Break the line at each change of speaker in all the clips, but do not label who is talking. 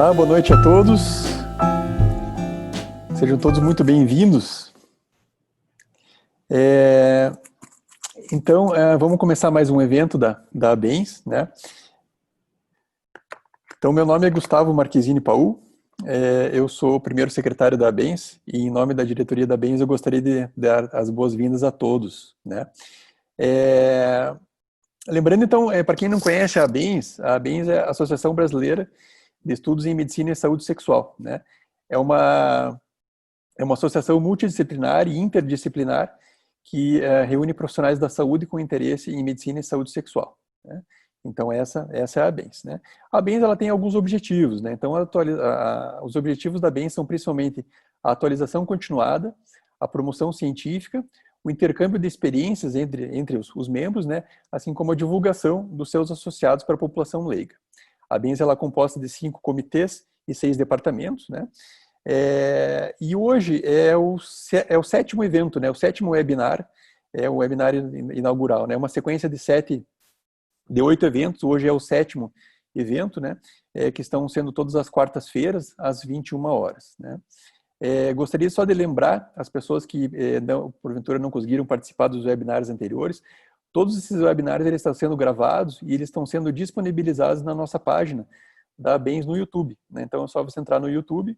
Olá, boa noite a todos. Sejam todos muito bem-vindos. Então, vamos começar mais um evento da ABENS, né? Então, meu nome é Gustavo Marquezine Paul, eu sou o primeiro secretário da ABENS e, em nome da diretoria da ABENS, eu gostaria de dar as boas-vindas a todos, né? Lembrando, então, para quem não conhece a ABENS é a Associação Brasileira de Estudos em Medicina e Saúde Sexual, né? É uma associação multidisciplinar e interdisciplinar que reúne profissionais da saúde com interesse em medicina e saúde sexual, né? Então, essa é a ABENS, né? A ABENS, ela tem alguns objetivos, né? Então, os objetivos da ABENS são principalmente a atualização continuada, a promoção científica, o intercâmbio de experiências entre os membros, né? Assim como a divulgação dos seus associados para a população leiga. A ABENS, ela é composta de 5 comitês e 6 departamentos, né? E hoje é o 7º evento, né? O 7º webinar, o webinar inaugural, né? Uma sequência de 8 eventos, hoje é o 7º evento, né? Que estão sendo todas as quartas-feiras, às 21 horas, né? Gostaria só de lembrar as pessoas que, porventura, não conseguiram participar dos webinars anteriores. Todos esses webinars eles estão sendo gravados e eles estão sendo disponibilizados na nossa página da ABENS no YouTube, né? Então, é só você entrar no YouTube,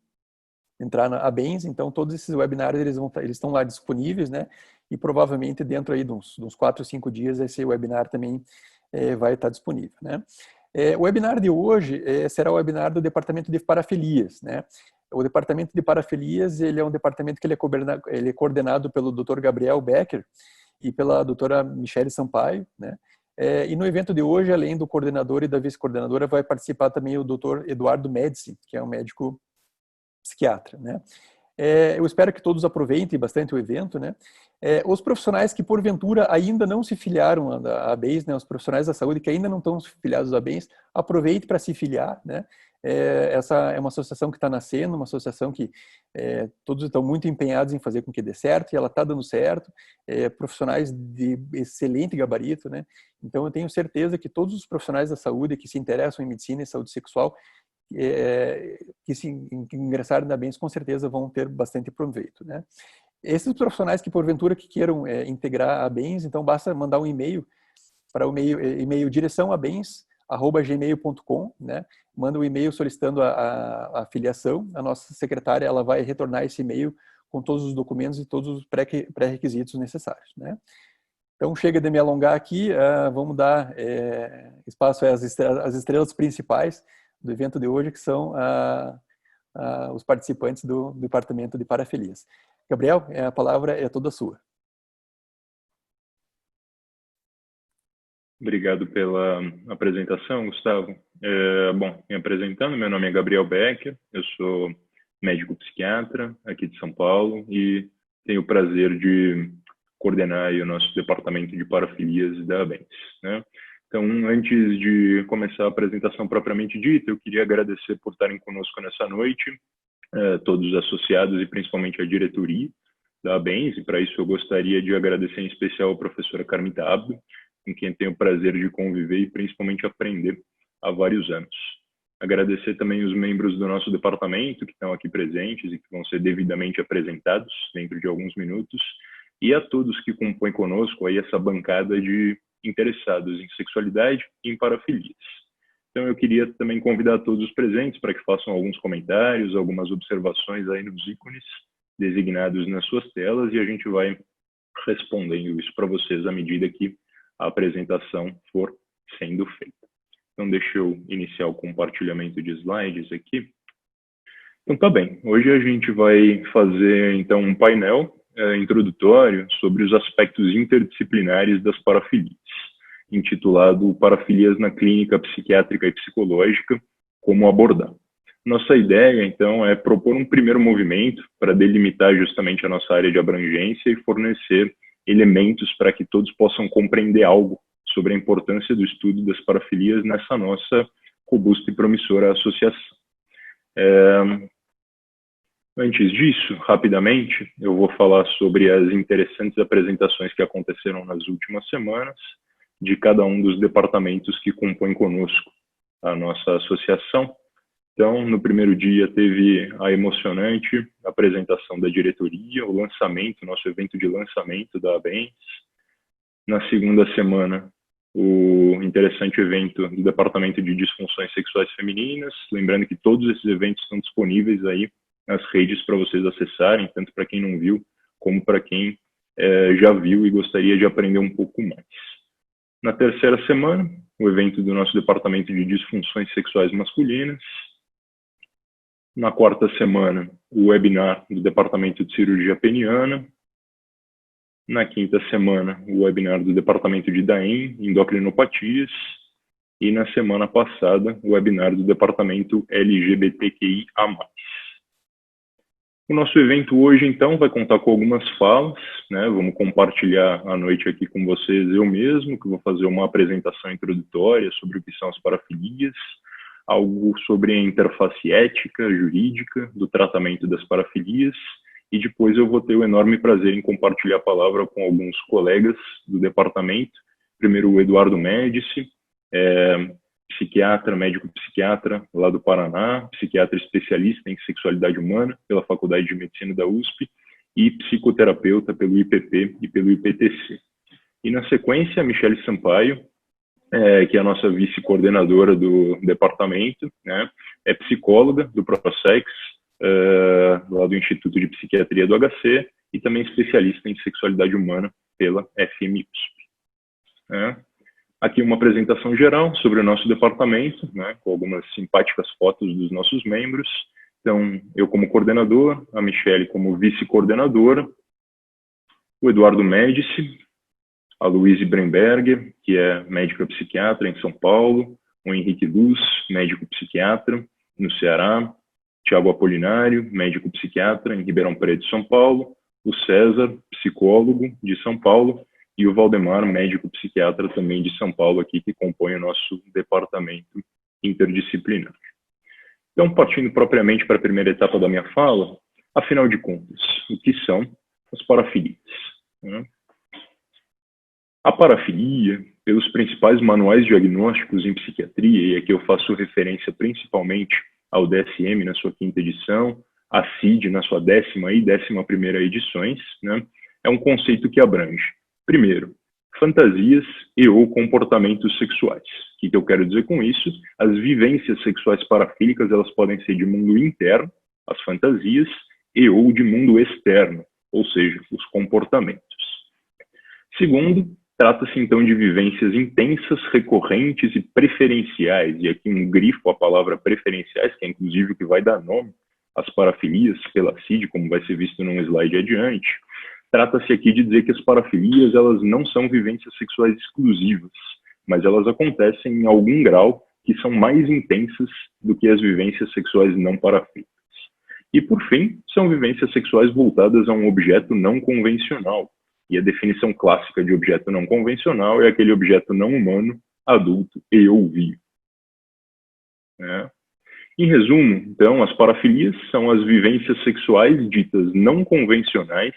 entrar na ABENS, então todos esses webinars eles estão lá disponíveis, né? E provavelmente dentro aí de uns 4 ou 5 dias esse webinar também vai estar disponível, né? O webinar de hoje será o webinar do Departamento de Parafilias, né? O Departamento de Parafilias, ele é um departamento que ele é coordenado pelo Dr. Gabriel Becker e pela doutora Michele Sampaio, né? E no evento de hoje, além do coordenador e da vice-coordenadora, vai participar também o Dr. Eduardo Médici, que é um médico psiquiatra, né? Eu espero que todos aproveitem bastante o evento, né? Os profissionais que porventura ainda não se filiaram à ABENS, né? Os profissionais da saúde que ainda não estão filiados à ABENS, aproveite para se filiar, né? Essa é uma associação que está nascendo, uma associação que todos estão muito empenhados em fazer com que dê certo, e ela está dando certo, profissionais de excelente gabarito, né? Então eu tenho certeza que todos os profissionais da saúde que se interessam em medicina e saúde sexual que se ingressarem na ABENS com certeza vão ter bastante proveito, né? Esses profissionais que porventura que queiram integrar a ABENS, então basta mandar um e-mail para o e-mail direçãoabens@gmail.com, né? Manda um e-mail solicitando a filiação, a nossa secretária ela vai retornar esse e-mail com todos os documentos e todos os pré-requisitos necessários, né? Então chega de me alongar aqui, vamos dar espaço às estrelas principais do evento de hoje, que são os participantes do Departamento de Parafilias. Gabriel, a palavra é toda sua.
Obrigado pela apresentação, Gustavo. Bom, me apresentando, meu nome é Gabriel Becker, eu sou médico psiquiatra aqui de São Paulo e tenho o prazer de coordenar aí o nosso departamento de parafilias da ABENS, né? Então, antes de começar a apresentação propriamente dita, eu queria agradecer por estarem conosco nessa noite, todos os associados e principalmente a diretoria da ABENS, e para isso eu gostaria de agradecer em especial a professora Carmita Abdo, com quem tenho o prazer de conviver e principalmente aprender há vários anos. Agradecer também os membros do nosso departamento que estão aqui presentes e que vão ser devidamente apresentados dentro de alguns minutos, e a todos que compõem conosco aí essa bancada de interessados em sexualidade e em parafilias. Então eu queria também convidar todos os presentes para que façam alguns comentários, algumas observações aí nos ícones designados nas suas telas e a gente vai respondendo isso para vocês à medida que a apresentação for sendo feita. Então deixa eu iniciar o compartilhamento de slides aqui. Então tá bem, hoje a gente vai fazer então um painel introdutório sobre os aspectos interdisciplinares das parafilias, intitulado Parafilias na Clínica Psiquiátrica e Psicológica, como abordar. Nossa ideia, então, é propor um primeiro movimento para delimitar justamente a nossa área de abrangência e fornecer elementos para que todos possam compreender algo sobre a importância do estudo das parafilias nessa nossa robusta e promissora associação. Antes disso, rapidamente, eu vou falar sobre as interessantes apresentações que aconteceram nas últimas semanas de cada um dos departamentos que compõem conosco a nossa associação. Então, no primeiro dia teve a emocionante apresentação da diretoria, o lançamento, nosso evento de lançamento da ABENS. Na segunda semana, o interessante evento do Departamento de Disfunções Sexuais Femininas, lembrando que todos esses eventos estão disponíveis aí nas redes para vocês acessarem, tanto para quem não viu, como para quem já viu e gostaria de aprender um pouco mais. Na terceira semana, o evento do nosso Departamento de Disfunções Sexuais Masculinas. Na quarta semana, o webinar do Departamento de Cirurgia Peniana. Na quinta semana, o webinar do Departamento de DAEM, Endocrinopatias. E na semana passada, o webinar do Departamento LGBTQIA+. O nosso evento hoje, então, vai contar com algumas falas, né? Vamos compartilhar à noite aqui com vocês eu mesmo, que vou fazer uma apresentação introdutória sobre o que são as parafilias, algo sobre a interface ética, jurídica, do tratamento das parafilias, e depois eu vou ter o enorme prazer em compartilhar a palavra com alguns colegas do departamento. Primeiro o Eduardo Médici, psiquiatra, médico psiquiatra lá do Paraná, psiquiatra especialista em sexualidade humana pela Faculdade de Medicina da USP e psicoterapeuta pelo IPP e pelo IPTC. E na sequência, a Michele Sampaio, que é a nossa vice-coordenadora do departamento, né, é psicóloga do Prosex, lá do Instituto de Psiquiatria do HC, e também especialista em sexualidade humana pela FMUSP. Aqui uma apresentação geral sobre o nosso departamento, né, com algumas simpáticas fotos dos nossos membros. Então, eu como coordenador, a Michele como vice-coordenadora, o Eduardo Médici, a Luíse Bremberger, que é médica psiquiatra em São Paulo, o Henrique Luz, médico psiquiatra no Ceará, Tiago Apolinário, médico psiquiatra em Ribeirão Preto, São Paulo, o César, psicólogo de São Paulo, e o Valdemar, médico psiquiatra também de São Paulo, aqui, que compõe o nosso departamento interdisciplinar. Então, partindo propriamente para a primeira etapa da minha fala, afinal de contas, o que são as parafilias? A parafilia, pelos principais manuais diagnósticos em psiquiatria, e aqui eu faço referência principalmente ao DSM na sua 5ª edição, a CID na sua 10ª e 11ª edições, né, é um conceito que abrange, primeiro, fantasias e ou comportamentos sexuais. O que eu quero dizer com isso? As vivências sexuais parafílicas, elas podem ser de mundo interno, as fantasias, e ou de mundo externo, ou seja, os comportamentos. Segundo, trata-se então de vivências intensas, recorrentes e preferenciais, e aqui um grifo à palavra preferenciais, que é inclusive o que vai dar nome às parafilias pela CID, como vai ser visto num slide adiante. Trata-se aqui de dizer que as parafilias, elas não são vivências sexuais exclusivas, mas elas acontecem em algum grau que são mais intensas do que as vivências sexuais não parafílicas. E, por fim, são vivências sexuais voltadas a um objeto não convencional. E a definição clássica de objeto não convencional é aquele objeto não humano, adulto e ou vivo. Em resumo, então, as parafilias são as vivências sexuais ditas não convencionais,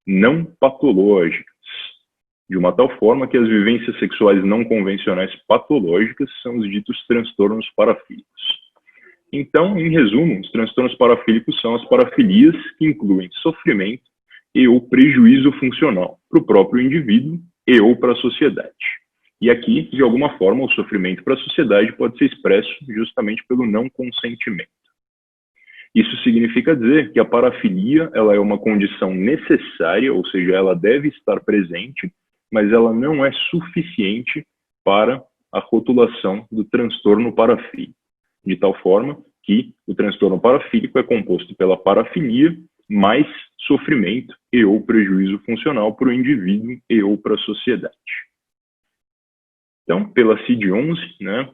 não patológicas, de uma tal forma que as vivências sexuais não convencionais patológicas são os ditos transtornos parafílicos. Então, em resumo, os transtornos parafílicos são as parafilias que incluem sofrimento e ou prejuízo funcional para o próprio indivíduo e ou para a sociedade. E aqui, de alguma forma, o sofrimento para a sociedade pode ser expresso justamente pelo não consentimento. Isso significa dizer que a parafilia, ela é uma condição necessária, ou seja, ela deve estar presente, mas ela não é suficiente para a rotulação do transtorno parafílico, de tal forma que o transtorno parafílico é composto pela parafilia mais sofrimento e ou prejuízo funcional para o indivíduo e ou para a sociedade. Então, pela CID-11, né,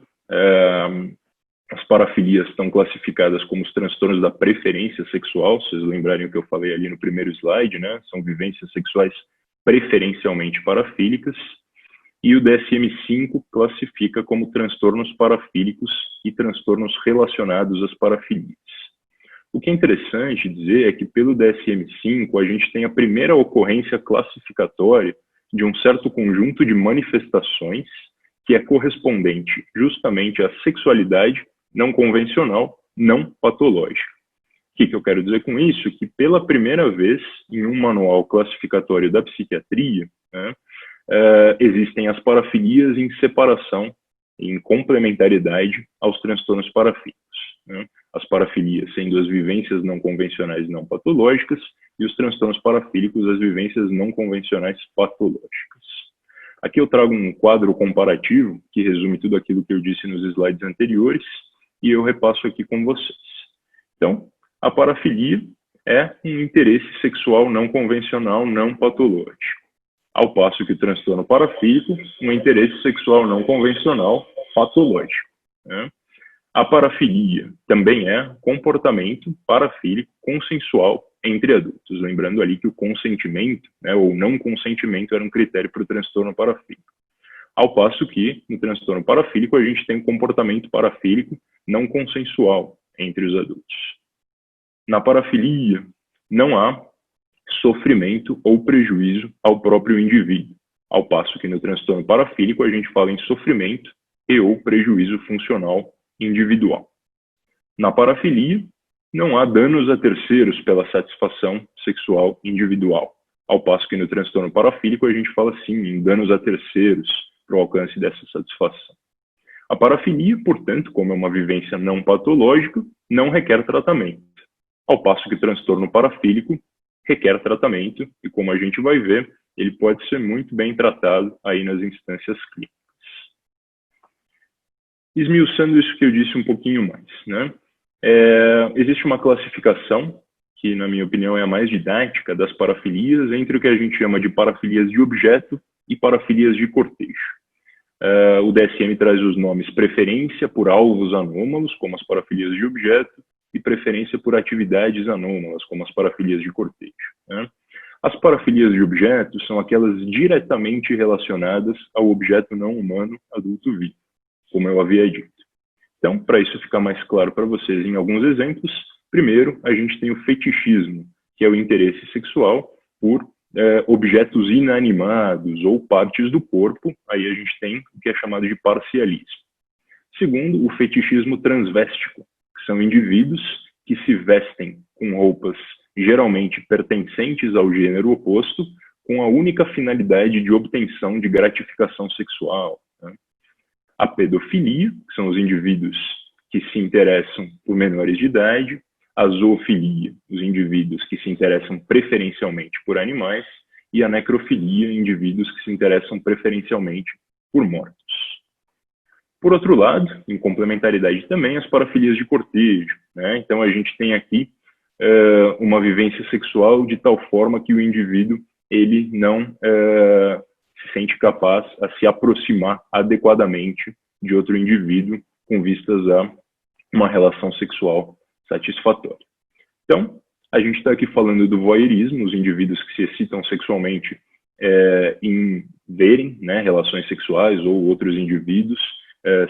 as parafilias estão classificadas como os transtornos da preferência sexual. Se vocês lembrarem o que eu falei ali no primeiro slide, né, são vivências sexuais preferencialmente parafílicas. E o DSM-5 classifica como transtornos parafílicos e transtornos relacionados às parafilias. O que é interessante dizer é que pelo DSM-5 a gente tem a primeira ocorrência classificatória de um certo conjunto de manifestações que é correspondente justamente à sexualidade não convencional não patológica. O que eu quero dizer com isso? Que pela primeira vez em um manual classificatório da psiquiatria, né, existem as parafilias em separação, em complementaridade aos transtornos parafílicos, né? As parafilias sendo as vivências não convencionais não patológicas e os transtornos parafílicos as vivências não convencionais patológicas. Aqui eu trago um quadro comparativo que resume tudo aquilo que eu disse nos slides anteriores e eu repasso aqui com vocês. Então, a parafilia é um interesse sexual não convencional não patológico, ao passo que o transtorno parafílico, um interesse sexual não convencional patológico, né? A parafilia também é comportamento parafílico consensual entre adultos. Lembrando ali que o consentimento, né, ou não consentimento, era um critério para o transtorno parafílico. Ao passo que, no transtorno parafílico, a gente tem comportamento parafílico não consensual entre os adultos. Na parafilia, não há sofrimento ou prejuízo ao próprio indivíduo, ao passo que no transtorno parafílico a gente fala em sofrimento e ou prejuízo funcional individual. Na parafilia, não há danos a terceiros pela satisfação sexual individual, ao passo que no transtorno parafílico a gente fala sim em danos a terceiros para o alcance dessa satisfação. A parafilia, portanto, como é uma vivência não patológica, não requer tratamento, ao passo que o transtorno parafílico requer tratamento e, como a gente vai ver, ele pode ser muito bem tratado aí nas instâncias clínicas. Esmiuçando isso que eu disse um pouquinho mais, né? Existe uma classificação, que na minha opinião é a mais didática, das parafilias, entre o que a gente chama de parafilias de objeto e parafilias de cortejo. O DSM traz os nomes preferência por alvos anômalos, como as parafilias de objeto, e preferência por atividades anômalas, como as parafilias de cortejo, né? As parafilias de objeto são aquelas diretamente relacionadas ao objeto não humano adulto vivo, como eu havia dito. Então, para isso ficar mais claro para vocês em alguns exemplos, primeiro a gente tem o fetichismo, que é o interesse sexual por objetos inanimados ou partes do corpo, aí a gente tem o que é chamado de parcialismo. Segundo, o fetichismo transvéstico, que são indivíduos que se vestem com roupas geralmente pertencentes ao gênero oposto, com a única finalidade de obtenção de gratificação sexual, né? A pedofilia, que são os indivíduos que se interessam por menores de idade. A zoofilia, os indivíduos que se interessam preferencialmente por animais. E a necrofilia, indivíduos que se interessam preferencialmente por mortos. Por outro lado, em complementaridade também, as parafilias de cortejo, né? Então a gente tem aqui uma vivência sexual de tal forma que o indivíduo ele não se sente capaz a se aproximar adequadamente de outro indivíduo com vistas a uma relação sexual satisfatória. Então, a gente está aqui falando do voyeurismo, os indivíduos que se excitam sexualmente em verem, né, relações sexuais ou outros indivíduos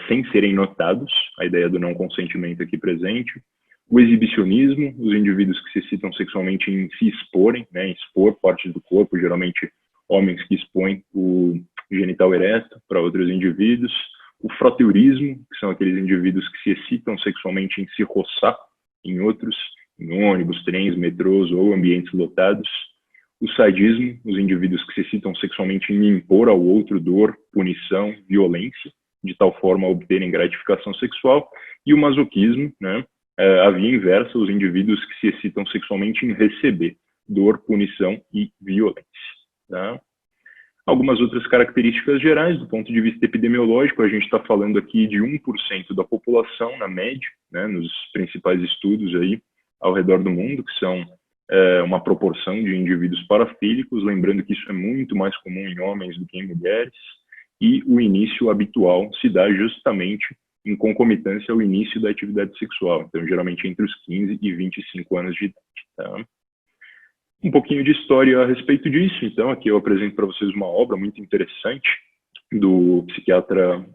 sem serem notados, a ideia do não consentimento aqui presente. O exibicionismo, os indivíduos que se excitam sexualmente em se exporem, né, em expor partes do corpo, geralmente homens que expõem o genital ereto para outros indivíduos. O froteurismo, que são aqueles indivíduos que se excitam sexualmente em se roçar em outros, em ônibus, trens, metrôs ou ambientes lotados. O sadismo, os indivíduos que se excitam sexualmente em impor ao outro dor, punição, violência, de tal forma a obterem gratificação sexual. E o masoquismo, né, a via inversa, os indivíduos que se excitam sexualmente em receber dor, punição e violência. Tá? Algumas outras características gerais, do ponto de vista epidemiológico, a gente está falando aqui de 1% da população, na média, né, nos principais estudos aí ao redor do mundo, que são uma proporção de indivíduos parafílicos, lembrando que isso é muito mais comum em homens do que em mulheres, e o início habitual se dá justamente em concomitância ao início da atividade sexual, então geralmente entre os 15 e 25 anos de idade. Tá? Um pouquinho de história a respeito disso, então aqui eu apresento para vocês uma obra muito interessante do psiquiatra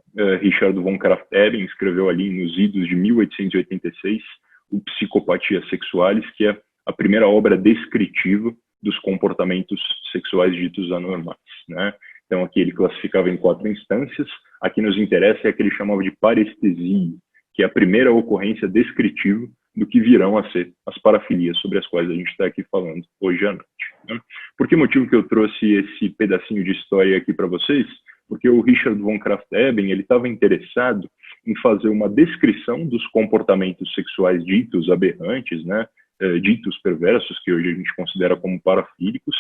Richard von Krafft-Ebing, escreveu ali nos idos de 1886, o Psicopatia Sexualis, que é a primeira obra descritiva dos comportamentos sexuais ditos anormais, né? Então aqui ele classificava em 4 instâncias, aqui nos interessa é a que ele chamava de parestesia, que é a primeira ocorrência descritiva do que virão a ser as parafilias sobre as quais a gente está aqui falando hoje à noite. Né? Por que motivo que eu trouxe esse pedacinho de história aqui para vocês? Porque o Richard von Krafft-Ebing ele estava interessado em fazer uma descrição dos comportamentos sexuais ditos aberrantes, né, ditos perversos, que hoje a gente considera como parafílicos,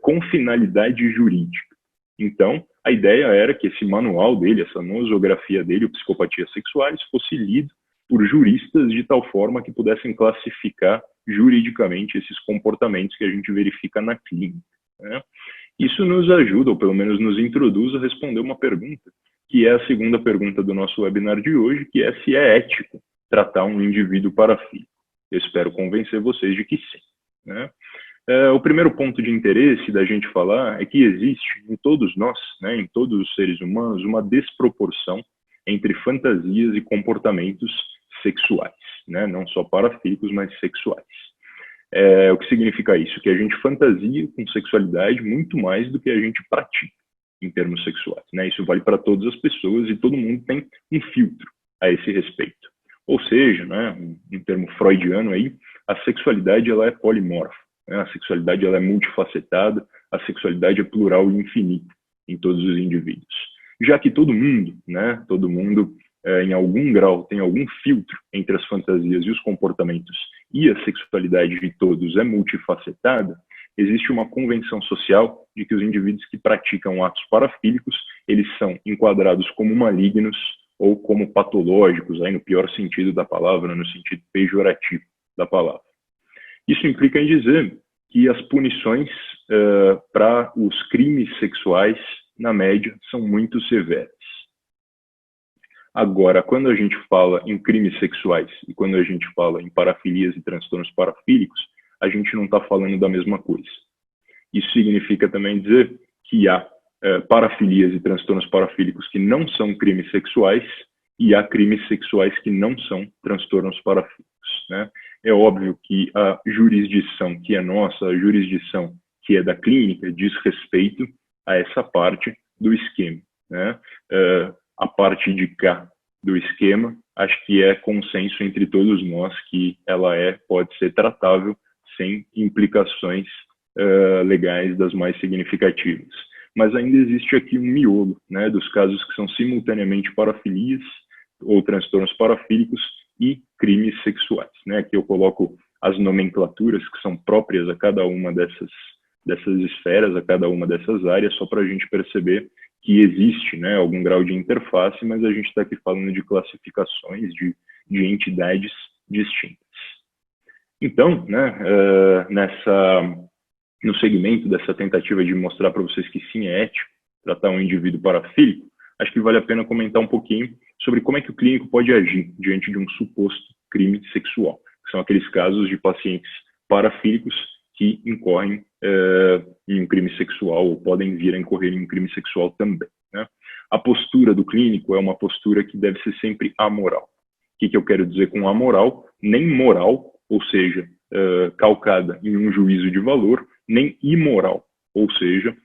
com finalidade jurídica. Então, a ideia era que esse manual dele, essa nosografia dele, o Psicopatia Sexualis, fosse lido por juristas de tal forma que pudessem classificar juridicamente esses comportamentos que a gente verifica na clínica. Né? Isso nos ajuda, ou pelo menos nos introduz a responder uma pergunta, que é a segunda pergunta do nosso webinar de hoje, que é se é ético tratar um indivíduo parafílico. Eu espero convencer vocês de que sim. Né? O primeiro ponto de interesse da gente falar é que existe em todos nós, né, em todos os seres humanos, uma desproporção entre fantasias e comportamentos sexuais, né, não só parafílicos, mas sexuais. O que significa isso? Que a gente fantasia com sexualidade muito mais do que a gente pratica em termos sexuais. Né? Isso vale para todas as pessoas e todo mundo tem um filtro a esse respeito. Ou seja, né, um termo freudiano aí, a sexualidade ela é polimorfa. Né? A sexualidade ela é multifacetada, a sexualidade é plural e infinita em todos os indivíduos. Já que todo mundo, né, em algum grau tem algum filtro entre as fantasias e os comportamentos e a sexualidade de todos é multifacetada, existe uma convenção social de que os indivíduos que praticam atos parafílicos, eles são enquadrados como malignos ou como patológicos, aí no pior sentido da palavra, no sentido pejorativo da palavra. Isso implica em dizer que as punições para os crimes sexuais, na média, são muito severas. Agora, quando a gente fala em crimes sexuais e quando a gente fala em parafilias e transtornos parafílicos, a gente não está falando da mesma coisa. Isso significa também dizer que há parafilias e transtornos parafílicos que não são crimes sexuais e há crimes sexuais que não são transtornos parafílicos. Né? É óbvio que a jurisdição que é nossa, a jurisdição que é da clínica, diz respeito a essa parte do esquema. Né? A parte de cá do esquema, acho que é consenso entre todos nós que ela pode ser tratável sem implicações legais das mais significativas. Mas ainda existe aqui um miolo, né, dos casos que são simultaneamente parafilias ou transtornos parafílicos e crimes sexuais. Né? Aqui eu coloco as nomenclaturas que são próprias a cada uma dessas esferas, a cada uma dessas áreas, só para a gente perceber que existe, né, algum grau de interface, mas a gente está aqui falando de classificações, de entidades distintas. Então, né, no segmento dessa tentativa de mostrar para vocês que sim é ético tratar um indivíduo parafílico, acho que vale a pena comentar um pouquinho sobre como é que o clínico pode agir diante de um suposto crime sexual, que são aqueles casos de pacientes parafílicos que incorrem em um crime sexual ou podem vir a incorrer em um crime sexual também. Né? A postura do clínico é uma postura que deve ser sempre amoral. O que eu quero dizer com amoral? Nem moral, ou seja, calcada em um juízo de valor, nem imoral, ou seja,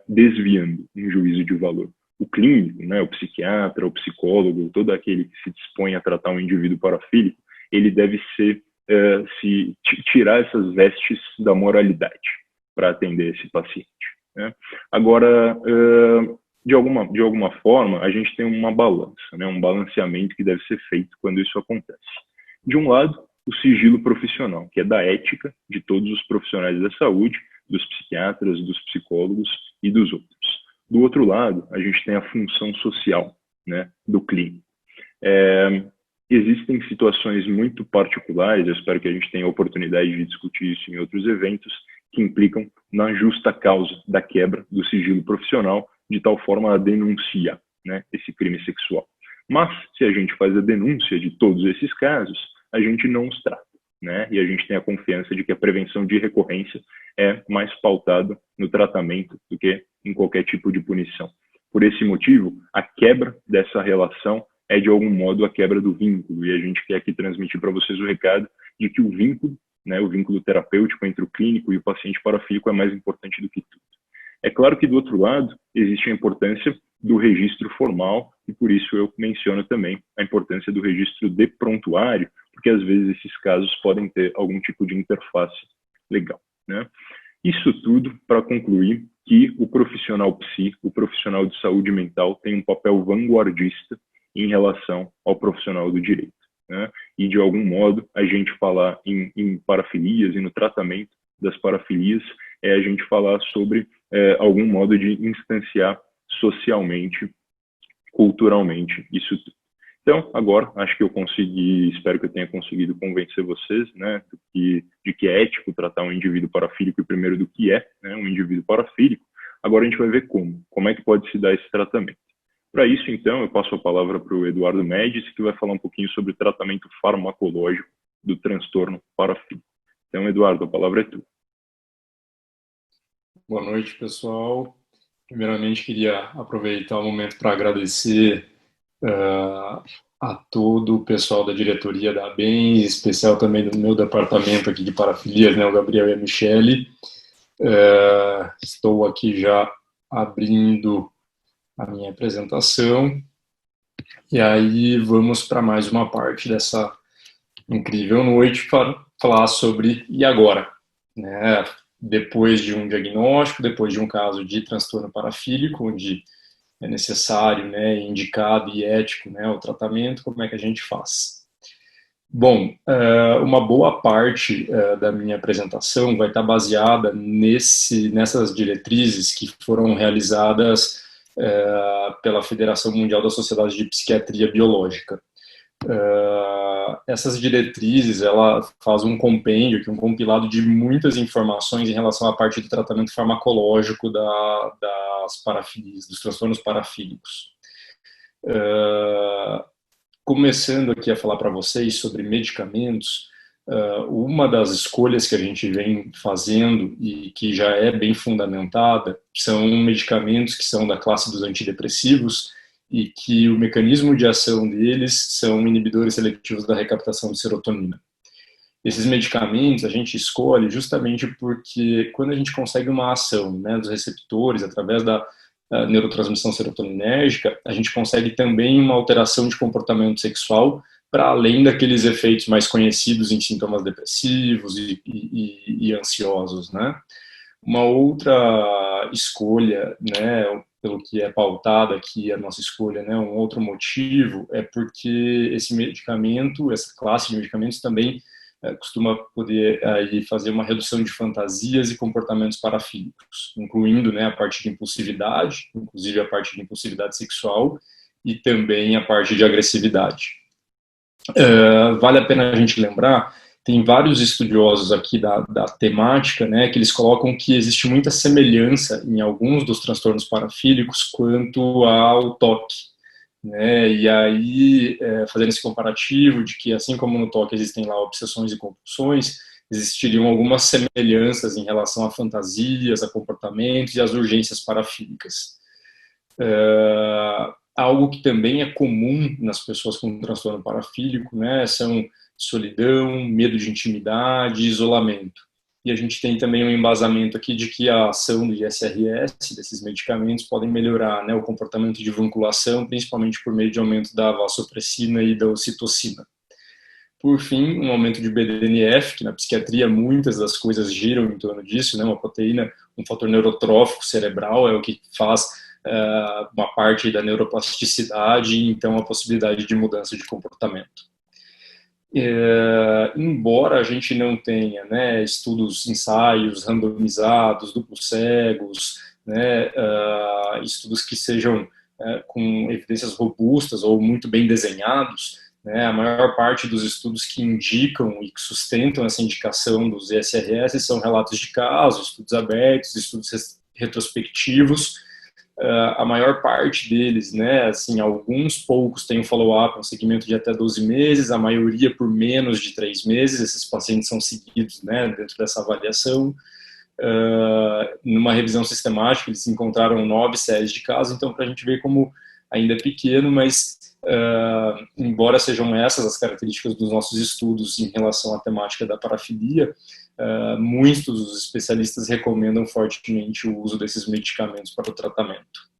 desviando um juízo de valor. O clínico, né, o psiquiatra, o psicólogo, todo aquele que se dispõe a tratar um indivíduo parafílico, ele deve tirar essas vestes da moralidade para atender esse paciente. Né? Agora, de alguma forma, a gente tem uma balança, né, um balanceamento que deve ser feito quando isso acontece. De um lado, o sigilo profissional, que é da ética de todos os profissionais da saúde, dos psiquiatras, dos psicólogos e dos outros. Do outro lado, a gente tem a função social, né, do clínico. Existem situações muito particulares, eu espero que a gente tenha a oportunidade de discutir isso em outros eventos, que implicam na justa causa da quebra do sigilo profissional, de tal forma a denunciar, né, esse crime sexual. Mas, se a gente faz a denúncia de todos esses casos, a gente não os trata, né? E a gente tem a confiança de que a prevenção de recorrência é mais pautada no tratamento do que em qualquer tipo de punição. Por esse motivo, a quebra dessa relação é, de algum modo, a quebra do vínculo. E a gente quer aqui transmitir para vocês o recado de que o vínculo, né, o vínculo terapêutico entre o clínico e o paciente parafílico é mais importante do que tudo. É claro que, do outro lado, existe a importância do registro formal, e por isso eu menciono também a importância do registro de prontuário, porque às vezes esses casos podem ter algum tipo de interface legal, né? Isso tudo para concluir que o profissional psi, o profissional de saúde mental, tem um papel vanguardista em relação ao profissional do direito, né? E, de algum modo, a gente falar em parafilias e no tratamento das parafilias é a gente falar sobre algum modo de instanciar socialmente, culturalmente isso tudo. Então, agora, acho que eu consegui, espero que eu tenha conseguido convencer vocês, né, de que é ético tratar um indivíduo parafílico e primeiro do que é, né, um indivíduo parafílico. Agora a gente vai ver como é que pode se dar esse tratamento. Para isso, então, eu passo a palavra para o Eduardo Médici, que vai falar um pouquinho sobre o tratamento farmacológico do transtorno parafílico. Então, Eduardo, a palavra é tua.
Boa noite, pessoal. Primeiramente, queria aproveitar o momento para agradecer a todo o pessoal da diretoria da ABEM, em especial também do meu departamento aqui de parafilias, né, o Gabriel e a Michele. Estou aqui já abrindo a minha apresentação, e aí vamos para mais uma parte dessa incrível noite para falar sobre e agora, né? Depois de um diagnóstico, depois de um caso de transtorno parafílico, onde é necessário, né, indicado e ético, né, o tratamento, como é que a gente faz? Bom, uma boa parte da minha apresentação vai estar baseada nessas diretrizes que foram realizadas pela Federação Mundial da Sociedade de Psiquiatria Biológica. Essas diretrizes, ela faz um compêndio, um compilado de muitas informações em relação à parte do tratamento farmacológico das parafilias, dos transtornos parafílicos. Começando aqui a falar para vocês sobre medicamentos, uma das escolhas que a gente vem fazendo e que já é bem fundamentada são medicamentos que são da classe dos antidepressivos e que o mecanismo de ação deles são inibidores seletivos da recaptação de serotonina. Esses medicamentos a gente escolhe justamente porque quando a gente consegue uma ação, né, dos receptores através da neurotransmissão serotoninérgica, a gente consegue também uma alteração de comportamento sexual para além daqueles efeitos mais conhecidos em sintomas depressivos e ansiosos, né? Uma outra escolha, né, pelo que é pautada aqui a nossa escolha, né, um outro motivo é porque esse medicamento, essa classe de medicamentos também costuma poder aí fazer uma redução de fantasias e comportamentos parafílicos, incluindo, né, a parte de impulsividade, inclusive a parte de impulsividade sexual e também a parte de agressividade. Vale a pena a gente lembrar, tem vários estudiosos aqui da temática, né, que eles colocam que existe muita semelhança em alguns dos transtornos parafílicos quanto ao TOC, né, e aí fazendo esse comparativo de que assim como no TOC existem lá obsessões e compulsões, existiriam algumas semelhanças em relação a fantasias, a comportamentos e as urgências parafílicas. Algo que também é comum nas pessoas com transtorno parafílico, né, são solidão, medo de intimidade, isolamento. E a gente tem também um embasamento aqui de que a ação do ISRS, desses medicamentos, podem melhorar, né, o comportamento de vinculação, principalmente por meio de aumento da vasopressina e da ocitocina. Por fim, um aumento de BDNF, que na psiquiatria muitas das coisas giram em torno disso, né, uma proteína, um fator neurotrófico cerebral é o que faz uma parte da neuroplasticidade e então a possibilidade de mudança de comportamento. Embora a gente não tenha, né, estudos, ensaios randomizados, duplos cegos, né, estudos que sejam com evidências robustas ou muito bem desenhados, né, a maior parte dos estudos que indicam e que sustentam essa indicação dos ESRS são relatos de casos, estudos abertos, estudos retrospectivos. A maior parte deles, né, assim, alguns poucos têm um follow-up, um segmento de até 12 meses, a maioria por menos de 3 meses, esses pacientes são seguidos, né, dentro dessa avaliação. Numa revisão sistemática, eles encontraram 9 séries de casos, então para a gente ver como ainda é pequeno, mas embora sejam essas as características dos nossos estudos em relação à temática da parafilia, muitos dos especialistas recomendam fortemente o uso desses medicamentos para o tratamento.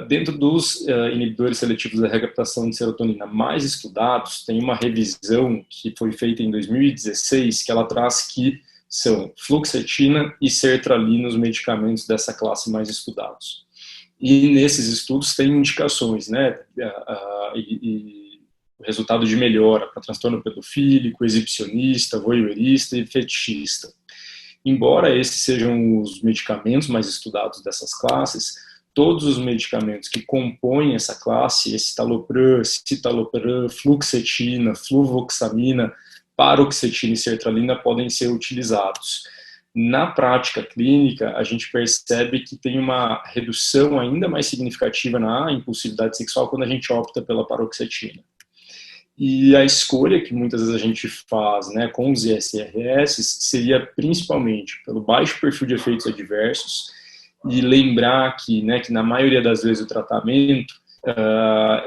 Dentro dos inibidores seletivos da recaptação de serotonina mais estudados, tem uma revisão que foi feita em 2016, que ela traz que são fluoxetina e sertralina os medicamentos dessa classe mais estudados. E nesses estudos tem indicações, né, e o resultado de melhora para transtorno pedofílico, exibicionista, voyeurista e fetichista. Embora esses sejam os medicamentos mais estudados dessas classes, todos os medicamentos que compõem essa classe, escitalopram, citalopram, fluoxetina, fluvoxamina, paroxetina e sertralina podem ser utilizados. Na prática clínica, a gente percebe que tem uma redução ainda mais significativa na impulsividade sexual quando a gente opta pela paroxetina. E a escolha que muitas vezes a gente faz, né, com os ISRS seria principalmente pelo baixo perfil de efeitos adversos, e lembrar que, né, que na maioria das vezes o tratamento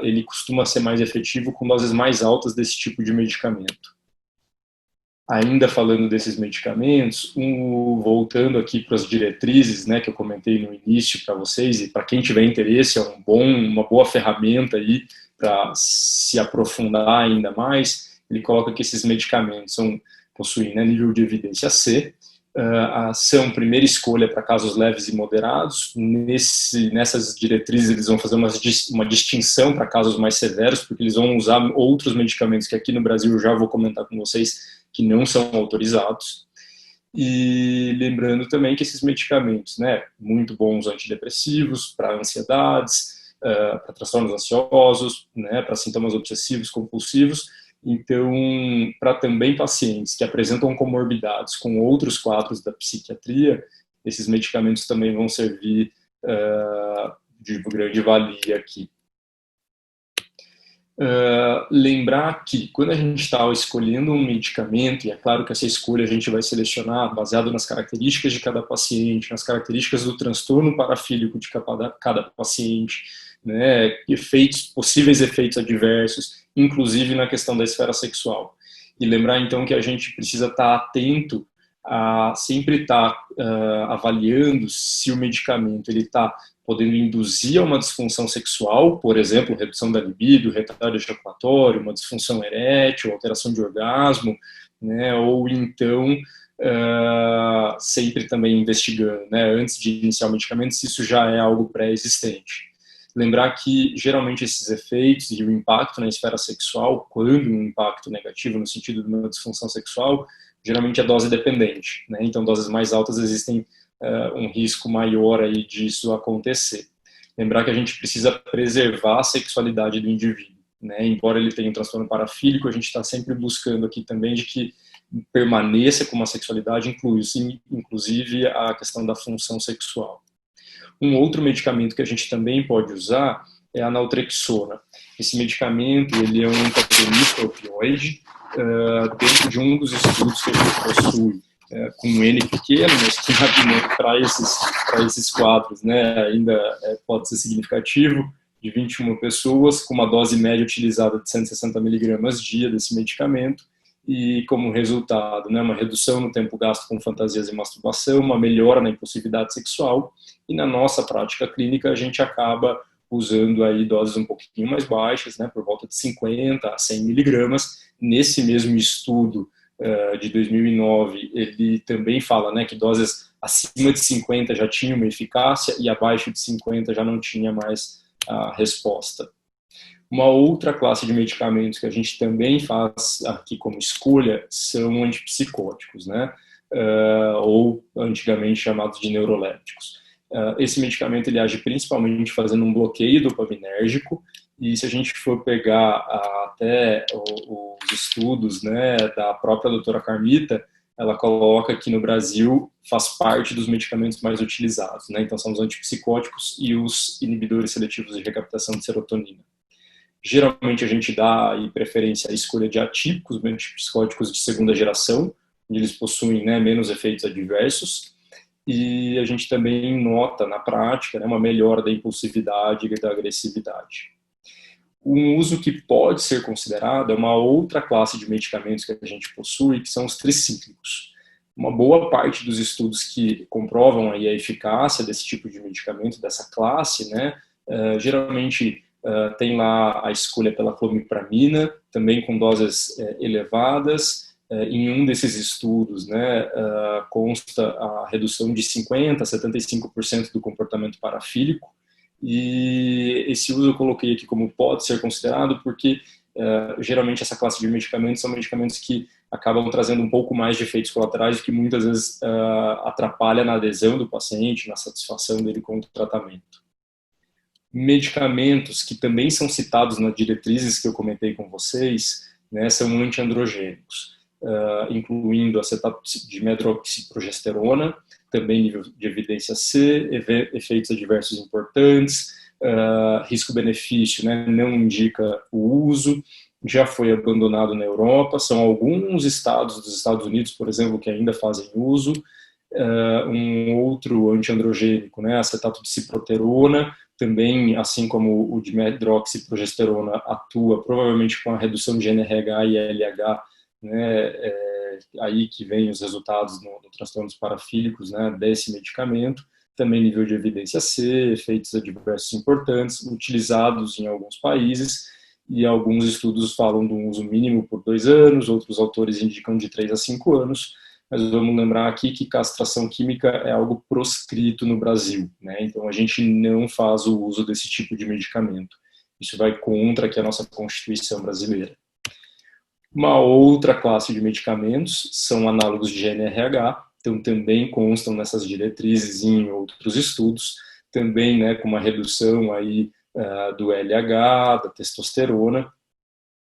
ele costuma ser mais efetivo com doses mais altas desse tipo de medicamento. Ainda falando desses medicamentos, voltando aqui para as diretrizes, né, que eu comentei no início para vocês, e para quem tiver interesse, é uma boa ferramenta aí para se aprofundar ainda mais. Ele coloca que esses medicamentos possuem, né, nível de evidência C, são primeira escolha para casos leves e moderados. Nessas diretrizes eles vão fazer uma distinção para casos mais severos, porque eles vão usar outros medicamentos que aqui no Brasil eu já vou comentar com vocês, que não são autorizados. E lembrando também que esses medicamentos, né, muito bons antidepressivos, para ansiedades, para transtornos ansiosos, né, para sintomas obsessivos, compulsivos. Então, para também pacientes que apresentam comorbidades com outros quadros da psiquiatria, esses medicamentos também vão servir de grande valia aqui. Lembrar que quando a gente está escolhendo um medicamento, e é claro que essa escolha a gente vai selecionar baseado nas características de cada paciente, nas características do transtorno parafílico de cada paciente, né, possíveis efeitos adversos, inclusive na questão da esfera sexual. E lembrar então que a gente precisa estar atento a sempre estar avaliando se o medicamento ele está podendo induzir a uma disfunção sexual, por exemplo, redução da libido, retardo ejaculatório, uma disfunção erétil, alteração de orgasmo, né, ou então sempre também investigando, né, antes de iniciar o medicamento, se isso já é algo pré-existente. Lembrar que geralmente esses efeitos e o impacto na esfera sexual, quando um impacto negativo no sentido de uma disfunção sexual, geralmente é dose dependente, né? Então doses mais altas existem um risco maior aí disso acontecer. Lembrar que a gente precisa preservar a sexualidade do indivíduo, né? Embora ele tenha um transtorno parafílico, a gente está sempre buscando aqui também de que permaneça com uma sexualidade, inclusive a questão da função sexual. Um outro medicamento que a gente também pode usar é a naltrexona. Esse medicamento ele é um antagonista opioide, dentro de um dos estudos que a gente possui, com um N pequeno, mas que para esses quadros, né, ainda pode ser significativo, de 21 pessoas, com uma dose média utilizada de 160 mg dia desse medicamento, e como resultado, né, uma redução no tempo gasto com fantasias e masturbação, uma melhora na impulsividade sexual, e na nossa prática clínica a gente acaba usando aí doses um pouquinho mais baixas, né, por volta de 50 a 100 miligramas. Nesse mesmo estudo de 2009, ele também fala, né, que doses acima de 50 já tinham uma eficácia e abaixo de 50 já não tinha mais a resposta. Uma outra classe de medicamentos que a gente também faz aqui como escolha são antipsicóticos, né? Ou antigamente chamados de neurolépticos. Esse medicamento ele age principalmente fazendo um bloqueio dopaminérgico, e se a gente for pegar até os estudos, né, da própria doutora Carmita, ela coloca que no Brasil faz parte dos medicamentos mais utilizados, né? Então são os antipsicóticos e os inibidores seletivos de recaptação de serotonina. Geralmente a gente dá preferência à escolha de atípicos, antipsicóticos de segunda geração, onde eles possuem, né, menos efeitos adversos, e a gente também nota na prática, né, uma melhora da impulsividade e da agressividade. Um uso que pode ser considerado é uma outra classe de medicamentos que a gente possui, que são os tricíclicos. Uma boa parte dos estudos que comprovam aí a eficácia desse tipo de medicamento, dessa classe, né, Geralmente tem lá a escolha pela clomipramina, também com doses elevadas. Em um desses estudos, né, consta a redução de 50% a 75% do comportamento parafílico, e esse uso eu coloquei aqui como pode ser considerado porque geralmente essa classe de medicamentos são medicamentos que acabam trazendo um pouco mais de efeitos colaterais, o que muitas vezes atrapalha na adesão do paciente, na satisfação dele com o tratamento. Medicamentos que também são citados nas diretrizes que eu comentei com vocês, né, são antiandrogênicos, incluindo acetato de medroxiprogesterona, também nível de evidência C, efeitos adversos importantes, risco-benefício, né, não indica o uso, já foi abandonado na Europa, são alguns estados dos Estados Unidos, por exemplo, que ainda fazem uso. Um outro antiandrogênico, né, acetato de ciproterona, também, assim como o de medroxiprogesterona, atua provavelmente com a redução de NRH e LH, né, aí que vem os resultados no transtornos parafílicos, né, desse medicamento. Também nível de evidência C, efeitos adversos importantes, utilizados em alguns países, e alguns estudos falam de um uso mínimo por 2 anos, outros autores indicam de 3 a 5 anos, mas vamos lembrar aqui que castração química é algo proscrito no Brasil, né? Então a gente não faz o uso desse tipo de medicamento. Isso vai contra aqui a nossa Constituição brasileira. Uma outra classe de medicamentos são análogos de GNRH, então também constam nessas diretrizes e em outros estudos, também, né, com uma redução aí do LH, da testosterona.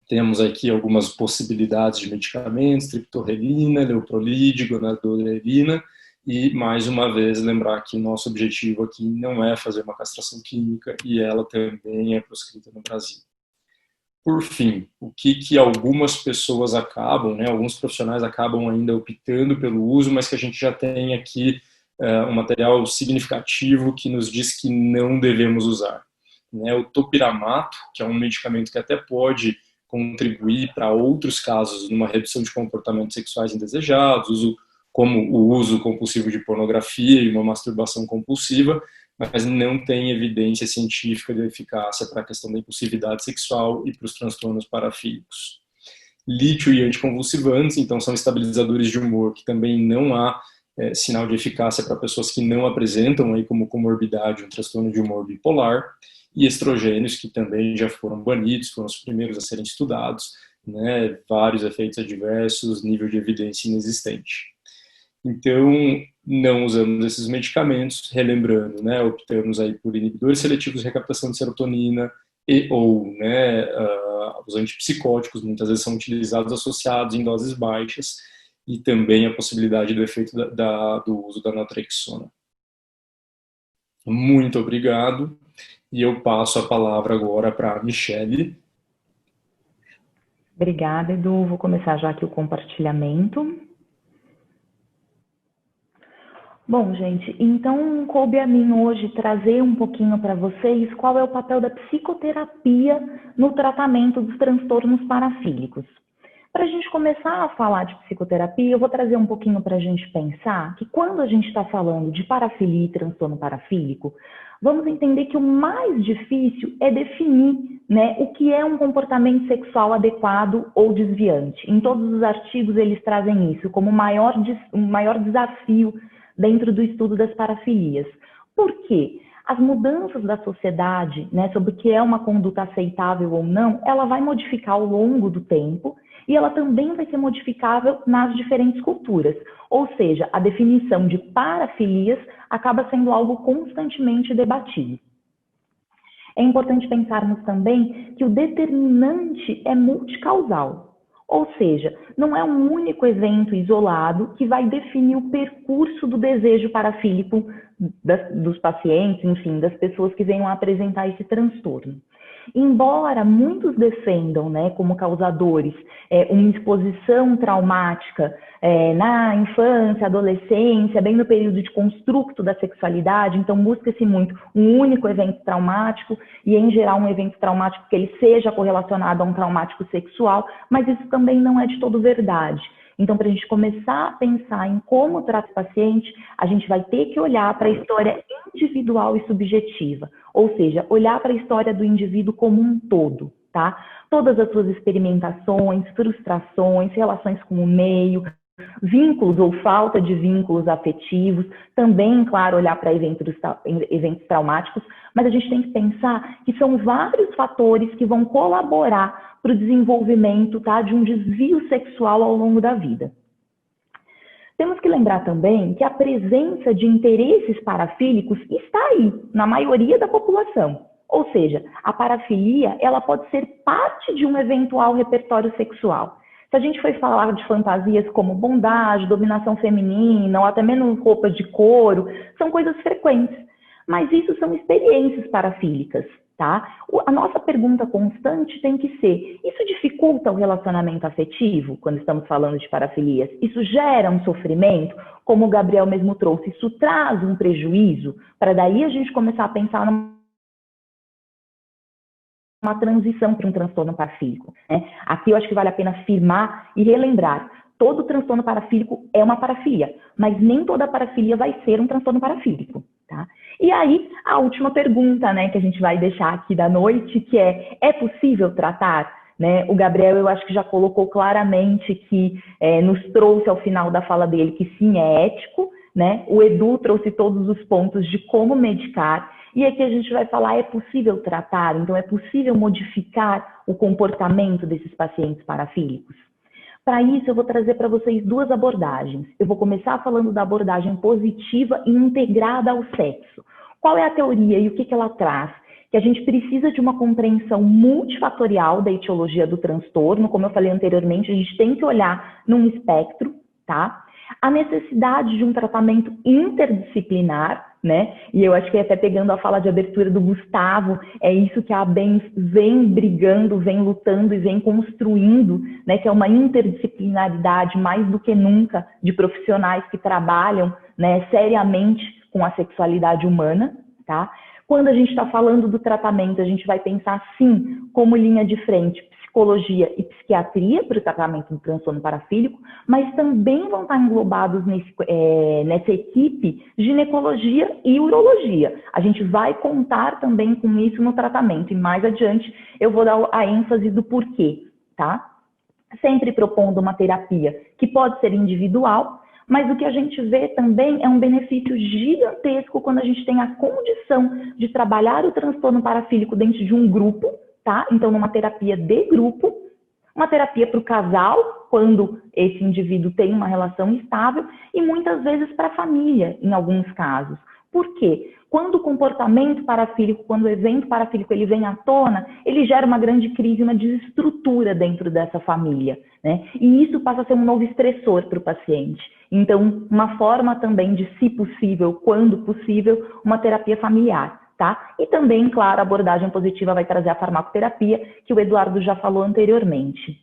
Temos aqui algumas possibilidades de medicamentos, triptorelina, leuprolide, gonadotropina, e mais uma vez lembrar que nosso objetivo aqui não é fazer uma castração química e ela também é proscrita no Brasil. Por fim, o que algumas pessoas acabam, né, alguns profissionais acabam ainda optando pelo uso, mas que a gente já tem aqui um material significativo que nos diz que não devemos usar. Né, o topiramato, que é um medicamento que até pode contribuir para outros casos numa redução de comportamentos sexuais indesejados, como o uso compulsivo de pornografia e uma masturbação compulsiva, mas não tem evidência científica de eficácia para a questão da impulsividade sexual e para os transtornos parafílicos. Lítio e anticonvulsivantes, então, são estabilizadores de humor, que também não há sinal de eficácia para pessoas que não apresentam aí como comorbidade um transtorno de humor bipolar, e estrogênios, que também já foram banidos, foram os primeiros a serem estudados, né, vários efeitos adversos, nível de evidência inexistente. Então, não usamos esses medicamentos, relembrando, né, optamos aí por inibidores seletivos de recaptação de serotonina ou, né, os antipsicóticos, muitas vezes são utilizados associados em doses baixas, e também a possibilidade do efeito do uso da naltrexona. Muito obrigado, e eu passo a palavra agora para a Michele.
Obrigada, Edu. Vou começar já aqui o compartilhamento. Bom, gente, então coube a mim hoje trazer um pouquinho para vocês qual é o papel da psicoterapia no tratamento dos transtornos parafílicos. Para a gente começar a falar de psicoterapia, eu vou trazer um pouquinho para a gente pensar que quando a gente está falando de parafilia e transtorno parafílico, vamos entender que o mais difícil é definir, né, o que é um comportamento sexual adequado ou desviante. Em todos os artigos eles trazem isso como um maior desafio dentro do estudo das parafilias. Por quê? As mudanças da sociedade, né, sobre o que é uma conduta aceitável ou não, ela vai modificar ao longo do tempo e ela também vai ser modificável nas diferentes culturas. Ou seja, a definição de parafilias acaba sendo algo constantemente debatido. É importante pensarmos também que o determinante é multicausal. Ou seja, não é um único evento isolado que vai definir o percurso do desejo parafílico dos pacientes, enfim, das pessoas que venham a apresentar esse transtorno. Embora muitos defendam, né, como causadores, uma exposição traumática na infância, adolescência, bem no período de construto da sexualidade, então busca-se muito um único evento traumático e, em geral, um evento traumático que ele seja correlacionado a um traumático sexual, mas isso também não é de todo verdade. Então, para a gente começar a pensar em como tratar o paciente, a gente vai ter que olhar para a história individual e subjetiva. Ou seja, olhar para a história do indivíduo como um todo, tá? Todas as suas experimentações, frustrações, relações com o meio, vínculos ou falta de vínculos afetivos, também, claro, olhar para eventos traumáticos, mas a gente tem que pensar que são vários fatores que vão colaborar para o desenvolvimento, tá, de um desvio sexual ao longo da vida. Temos que lembrar também que a presença de interesses parafílicos está aí, na maioria da população. Ou seja, a parafilia, ela pode ser parte de um eventual repertório sexual. Se a gente for falar de fantasias como bondade, dominação feminina, ou até mesmo roupa de couro, são coisas frequentes. Mas isso são experiências parafílicas, tá? A nossa pergunta constante tem que ser, isso dificulta o relacionamento afetivo, quando estamos falando de parafilias? Isso gera um sofrimento? Como o Gabriel mesmo trouxe, isso traz um prejuízo? Para daí a gente começar a pensar uma transição para um transtorno parafílico, né? Aqui eu acho que vale a pena afirmar e relembrar, todo transtorno parafílico é uma parafilia, mas nem toda parafilia vai ser um transtorno parafílico, tá? E aí, a última pergunta, né, que a gente vai deixar aqui da noite, que é possível tratar? Né? O Gabriel, eu acho que já colocou claramente que nos trouxe ao final da fala dele que sim, é ético, né? O Edu trouxe todos os pontos de como medicar, e aqui a gente vai falar, é possível tratar, então é possível modificar o comportamento desses pacientes parafílicos? Para isso, eu vou trazer para vocês duas abordagens. Eu vou começar falando da abordagem positiva e integrada ao sexo. Qual é a teoria e o que ela traz? Que a gente precisa de uma compreensão multifatorial da etiologia do transtorno. Como eu falei anteriormente, a gente tem que olhar num espectro, tá? A necessidade de um tratamento interdisciplinar, né? E eu acho que até pegando a fala de abertura do Gustavo, é isso que a ABENS vem brigando, vem lutando e vem construindo, né? Que é uma interdisciplinaridade mais do que nunca de profissionais que trabalham, né, seriamente com a sexualidade humana, tá? Quando a gente está falando do tratamento, a gente vai pensar, sim, como linha de frente, psicologia e psiquiatria para o tratamento do transtorno parafílico, mas também vão estar englobados nessa equipe ginecologia e urologia. A gente vai contar também com isso no tratamento, e mais adiante eu vou dar a ênfase do porquê, tá? Sempre propondo uma terapia que pode ser individual, mas o que a gente vê também é um benefício gigantesco quando a gente tem a condição de trabalhar o transtorno parafílico dentro de um grupo, tá? Então, numa terapia de grupo, uma terapia para o casal, quando esse indivíduo tem uma relação estável, e muitas vezes para a família, em alguns casos. Por quê? Quando o comportamento parafílico, quando o evento parafílico ele vem à tona, ele gera uma grande crise, uma desestrutura dentro dessa família, né? E isso passa a ser um novo estressor para o paciente. Então, uma forma também de, se possível, quando possível, uma terapia familiar, tá? E também, claro, a abordagem positiva vai trazer a farmacoterapia, que o Eduardo já falou anteriormente.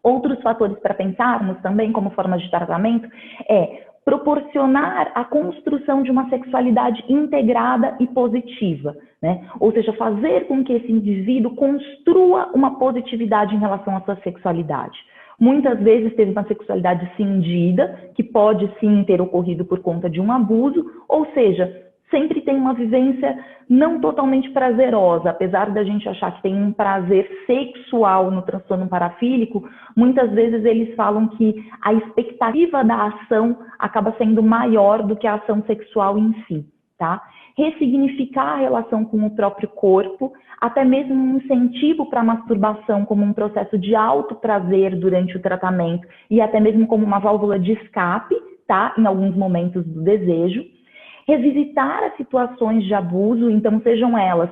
Outros fatores para pensarmos também como forma de tratamento é proporcionar a construção de uma sexualidade integrada e positiva, né? Ou seja, fazer com que esse indivíduo construa uma positividade em relação à sua sexualidade. Muitas vezes teve uma sexualidade cindida, que pode sim ter ocorrido por conta de um abuso, ou seja, sempre tem uma vivência não totalmente prazerosa, apesar da gente achar que tem um prazer sexual no transtorno parafílico, muitas vezes eles falam que a expectativa da ação acaba sendo maior do que a ação sexual em si, tá? Ressignificar a relação com o próprio corpo, até mesmo um incentivo para a masturbação como um processo de autoprazer durante o tratamento e até mesmo como uma válvula de escape, tá? Em alguns momentos do desejo. Revisitar as situações de abuso, então sejam elas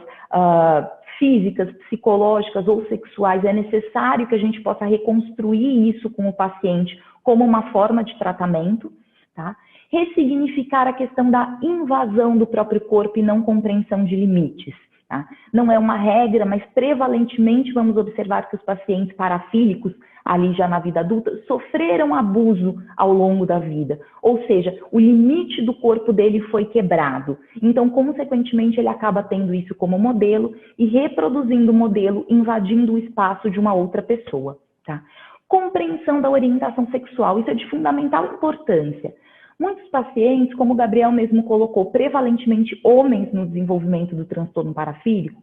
físicas, psicológicas ou sexuais, é necessário que a gente possa reconstruir isso com o paciente como uma forma de tratamento, tá? Ressignificar a questão da invasão do próprio corpo e não compreensão de limites, tá? Não é uma regra, mas prevalentemente vamos observar que os pacientes parafílicos, ali já na vida adulta, sofreram abuso ao longo da vida. Ou seja, o limite do corpo dele foi quebrado. Então, consequentemente, ele acaba tendo isso como modelo e reproduzindo o modelo, invadindo o espaço de uma outra pessoa, tá? Compreensão da orientação sexual, isso é de fundamental importância. Muitos pacientes, como o Gabriel mesmo colocou, prevalentemente homens no desenvolvimento do transtorno parafílico,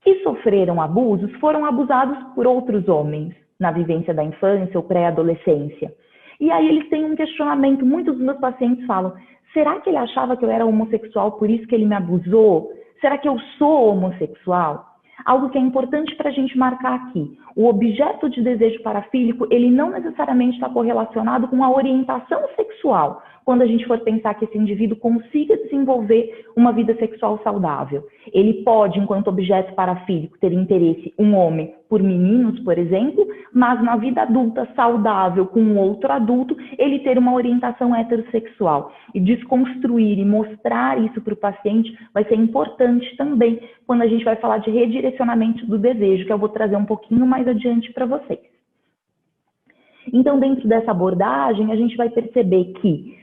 que sofreram abusos, foram abusados por outros homens na vivência da infância ou pré-adolescência. E aí eles têm um questionamento, muitos dos meus pacientes falam, será que ele achava que eu era homossexual, por isso que ele me abusou? Será que eu sou homossexual? Algo que é importante para a gente marcar aqui. O objeto de desejo parafílico, ele não necessariamente está correlacionado com a orientação sexual, quando a gente for pensar que esse indivíduo consiga desenvolver uma vida sexual saudável. Ele pode, enquanto objeto parafílico, ter interesse, um homem, por meninos, por exemplo, mas na vida adulta saudável com um outro adulto, ele ter uma orientação heterossexual. E desconstruir e mostrar isso para o paciente vai ser importante também quando a gente vai falar de redirecionamento do desejo, que eu vou trazer um pouquinho mais adiante para vocês. Então, dentro dessa abordagem, a gente vai perceber que,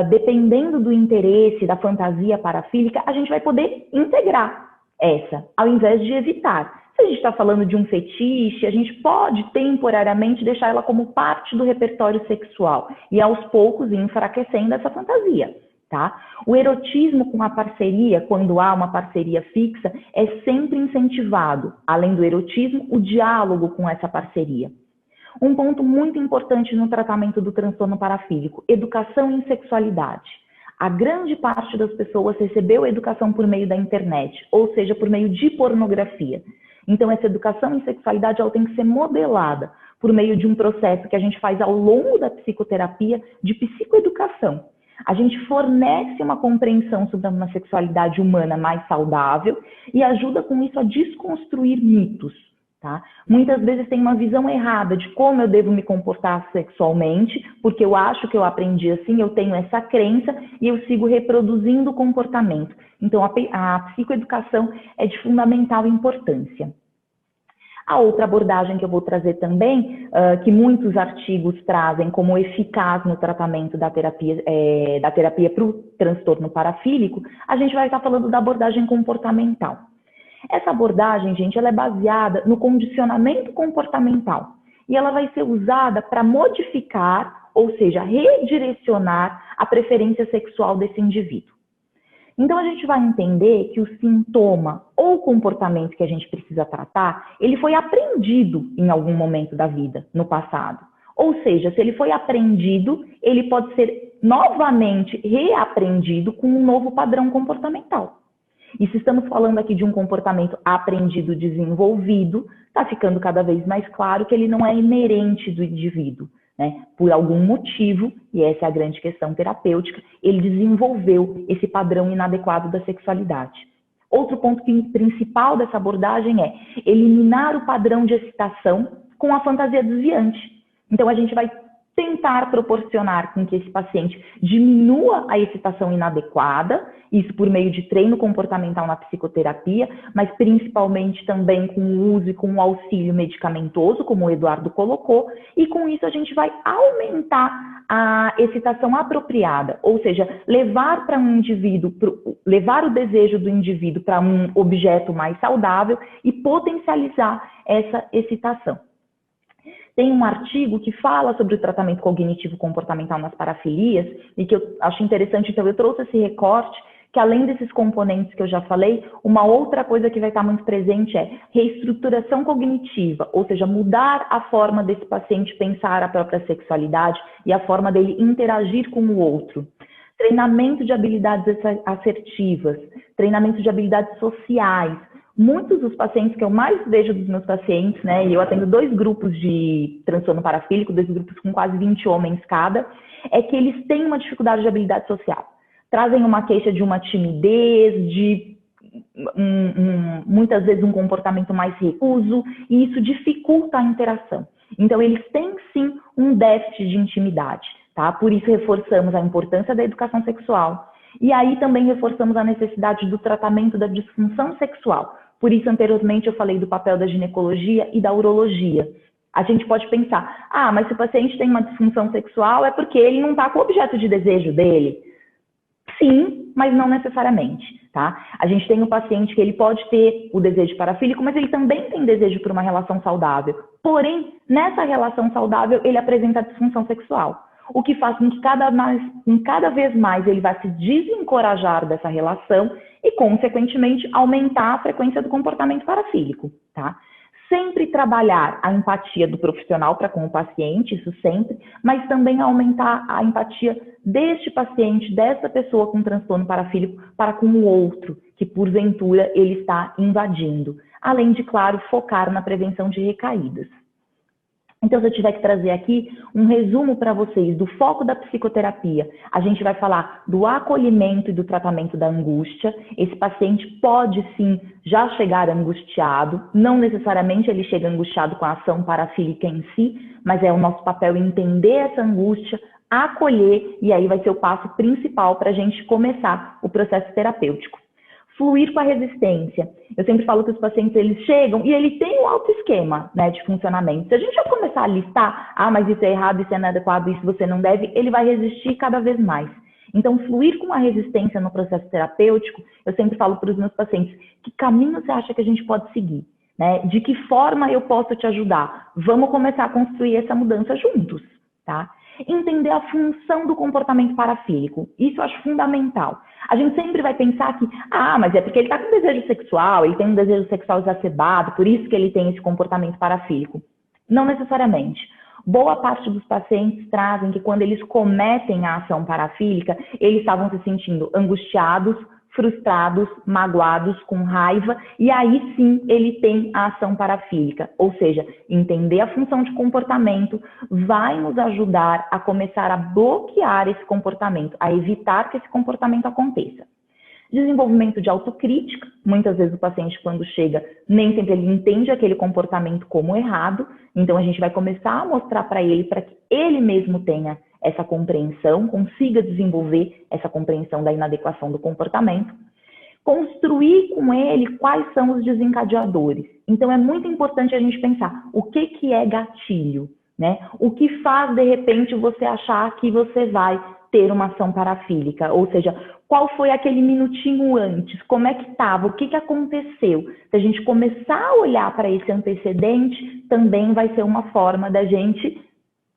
dependendo do interesse, da fantasia parafílica, a gente vai poder integrar essa, ao invés de evitar. Se a gente está falando de um fetiche, a gente pode temporariamente deixar ela como parte do repertório sexual e aos poucos ir enfraquecendo essa fantasia, tá? O erotismo com a parceria, quando há uma parceria fixa, é sempre incentivado, além do erotismo, o diálogo com essa parceria. Um ponto muito importante no tratamento do transtorno parafílico, educação em sexualidade. A grande parte das pessoas recebeu educação por meio da internet, ou seja, por meio de pornografia. Então, essa educação em sexualidade ela tem que ser modelada por meio de um processo que a gente faz ao longo da psicoterapia de psicoeducação. A gente fornece uma compreensão sobre uma sexualidade humana mais saudável e ajuda com isso a desconstruir mitos. Tá? Muitas vezes tem uma visão errada de como eu devo me comportar sexualmente, porque eu acho que eu aprendi assim, eu tenho essa crença e eu sigo reproduzindo o comportamento. Então, a psicoeducação é de fundamental importância. A outra abordagem que eu vou trazer também, que muitos artigos trazem como eficaz no tratamento da terapia para o transtorno parafílico, a gente vai estar falando da abordagem comportamental. Essa abordagem, gente, ela é baseada no condicionamento comportamental e ela vai ser usada para modificar, ou seja, redirecionar a preferência sexual desse indivíduo. Então, a gente vai entender que o sintoma ou comportamento que a gente precisa tratar, ele foi aprendido em algum momento da vida, no passado. Ou seja, se ele foi aprendido, ele pode ser novamente reaprendido com um novo padrão comportamental. E se estamos falando aqui de um comportamento aprendido, desenvolvido, está ficando cada vez mais claro que ele não é inerente do indivíduo, né? Por algum motivo, e essa é a grande questão terapêutica, ele desenvolveu esse padrão inadequado da sexualidade. Outro ponto principal dessa abordagem é eliminar o padrão de excitação com a fantasia desviante. Então, a gente vai tentar proporcionar com que esse paciente diminua a excitação inadequada, isso por meio de treino comportamental na psicoterapia, mas principalmente também com o uso e com o auxílio medicamentoso, como o Eduardo colocou, e com isso a gente vai aumentar a excitação apropriada, ou seja, levar para um indivíduo, levar o desejo do indivíduo para um objeto mais saudável e potencializar essa excitação. Tem um artigo que fala sobre o tratamento cognitivo comportamental nas parafilias e que eu acho interessante, então eu trouxe esse recorte, que além desses componentes que eu já falei, uma outra coisa que vai estar muito presente é reestruturação cognitiva, ou seja, mudar a forma desse paciente pensar a própria sexualidade e a forma dele interagir com o outro. Treinamento de habilidades assertivas, treinamento de habilidades sociais. Muitos dos pacientes que eu mais vejo dos meus pacientes, né, e eu atendo 2 grupos de transtorno parafílico, 2 grupos com quase 20 homens cada, é que eles têm uma dificuldade de habilidade social. Trazem uma queixa de uma timidez, de muitas vezes um comportamento mais recuso, e isso dificulta a interação. Então, eles têm sim um déficit de intimidade, tá? Por isso reforçamos a importância da educação sexual. E aí também reforçamos a necessidade do tratamento da disfunção sexual. Por isso, anteriormente, eu falei do papel da ginecologia e da urologia. A gente pode pensar, mas se o paciente tem uma disfunção sexual é porque ele não está com o objeto de desejo dele. Sim, mas não necessariamente, tá? A gente tem um paciente que ele pode ter o desejo parafílico, mas ele também tem desejo por uma relação saudável. Porém, nessa relação saudável, ele apresenta disfunção sexual. o que faz com que cada vez mais ele vai se desencorajar dessa relação e, consequentemente, aumentar a frequência do comportamento parafílico, tá? Sempre trabalhar a empatia do profissional para com o paciente, isso sempre, mas também aumentar a empatia deste paciente, dessa pessoa com transtorno parafílico para com o outro, que porventura ele está invadindo. Além de, claro, focar na prevenção de recaídas. Então, se eu tiver que trazer aqui um resumo para vocês do foco da psicoterapia, a gente vai falar do acolhimento e do tratamento da angústia. Esse paciente pode, sim, já chegar angustiado, não necessariamente ele chega angustiado com a ação parafílica em si, mas é o nosso papel entender essa angústia, acolher, e aí vai ser o passo principal para a gente começar o processo terapêutico. Fluir com a resistência. Eu sempre falo que os pacientes, eles chegam e ele tem um autoesquema, né, de funcionamento. Se a gente já começar a listar, mas isso é errado, isso é inadequado, isso você não deve, ele vai resistir cada vez mais. Então, fluir com a resistência no processo terapêutico, eu sempre falo para os meus pacientes, que caminho você acha que a gente pode seguir? Né? De que forma eu posso te ajudar? Vamos começar a construir essa mudança juntos, tá? Entender a função do comportamento parafílico. Isso eu acho fundamental. A gente sempre vai pensar que, mas é porque ele está com desejo sexual, ele tem um desejo sexual exacerbado, por isso que ele tem esse comportamento parafílico. Não necessariamente. Boa parte dos pacientes trazem que quando eles cometem a ação parafílica, eles estavam se sentindo angustiados, frustrados, magoados, com raiva, e aí sim ele tem a ação parafílica. Ou seja, entender a função de comportamento vai nos ajudar a começar a bloquear esse comportamento, a evitar que esse comportamento aconteça. Desenvolvimento de autocrítica. Muitas vezes o paciente, quando chega, nem sempre ele entende aquele comportamento como errado, então a gente vai começar a mostrar para ele, para que ele mesmo tenha essa compreensão, consiga desenvolver essa compreensão da inadequação do comportamento. Construir com ele quais são os desencadeadores. Então, é muito importante a gente pensar o que é gatilho, né? O que faz, de repente, você achar que você vai ter uma ação parafílica, ou seja, qual foi aquele minutinho antes, como é que estava, o que aconteceu. Se a gente começar a olhar para esse antecedente, também vai ser uma forma da gente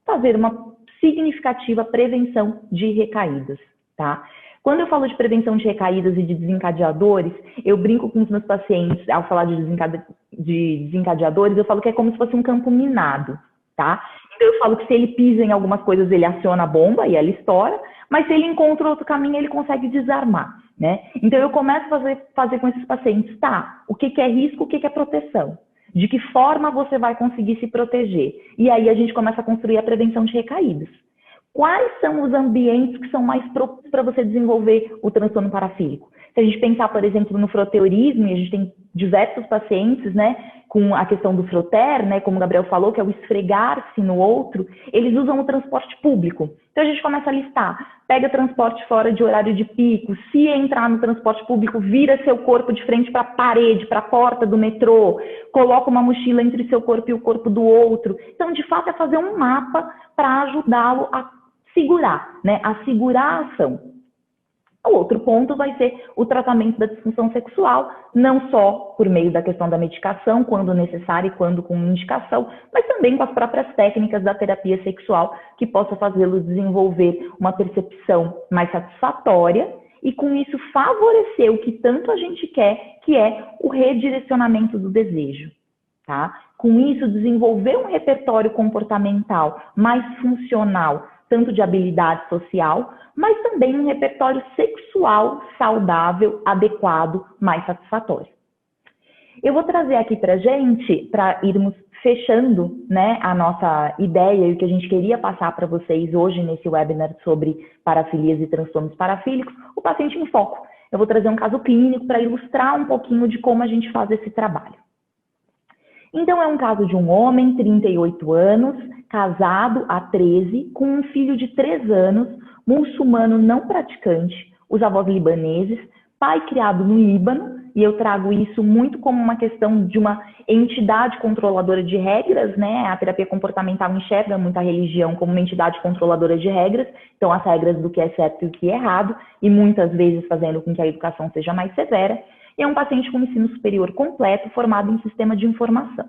fazer uma significativa prevenção de recaídas, tá? Quando eu falo de prevenção de recaídas e de desencadeadores, eu brinco com os meus pacientes, ao falar de desencadeadores, eu falo que é como se fosse um campo minado, tá? Então eu falo que se ele pisa em algumas coisas, ele aciona a bomba e ela estoura, mas se ele encontra outro caminho, ele consegue desarmar, né? Então eu começo a fazer com esses pacientes, tá, o que é risco, o que é proteção? De que forma você vai conseguir se proteger? E aí a gente começa a construir a prevenção de recaídas. Quais são os ambientes que são mais propícios para você desenvolver o transtorno parafílico? Se a gente pensar, por exemplo, no froteurismo, e a gente tem diversos pacientes, né, com a questão do froter, né, como o Gabriel falou, que é o esfregar-se no outro, eles usam o transporte público. Então a gente começa a listar, pega transporte fora de horário de pico, se entrar no transporte público, vira seu corpo de frente para a parede, para a porta do metrô, coloca uma mochila entre seu corpo e o corpo do outro. Então, de fato, é fazer um mapa para ajudá-lo a segurar, né, a segurar a ação. O outro ponto vai ser o tratamento da disfunção sexual, não só por meio da questão da medicação, quando necessário e quando com indicação, mas também com as próprias técnicas da terapia sexual, que possa fazê-lo desenvolver uma percepção mais satisfatória e, com isso, favorecer o que tanto a gente quer, que é o redirecionamento do desejo, tá? Com isso, desenvolver um repertório comportamental mais funcional, tanto de habilidade social, mas também um repertório sexual saudável, adequado, mais satisfatório. Eu vou trazer aqui para a gente, para irmos fechando, né, a nossa ideia e o que a gente queria passar para vocês hoje nesse webinar sobre parafilias e transtornos parafílicos, o paciente em foco. Eu vou trazer um caso clínico para ilustrar um pouquinho de como a gente faz esse trabalho. Então, é um caso de um homem, 38 anos, casado há 13, com um filho de 3 anos, muçulmano não praticante, os avós libaneses, pai criado no Líbano, e eu trago isso muito como uma questão de uma entidade controladora de regras, né? A terapia comportamental enxerga muito a religião como uma entidade controladora de regras, então as regras do que é certo e o que é errado, e muitas vezes fazendo com que a educação seja mais severa. E é um paciente com ensino superior completo, formado em sistema de informação.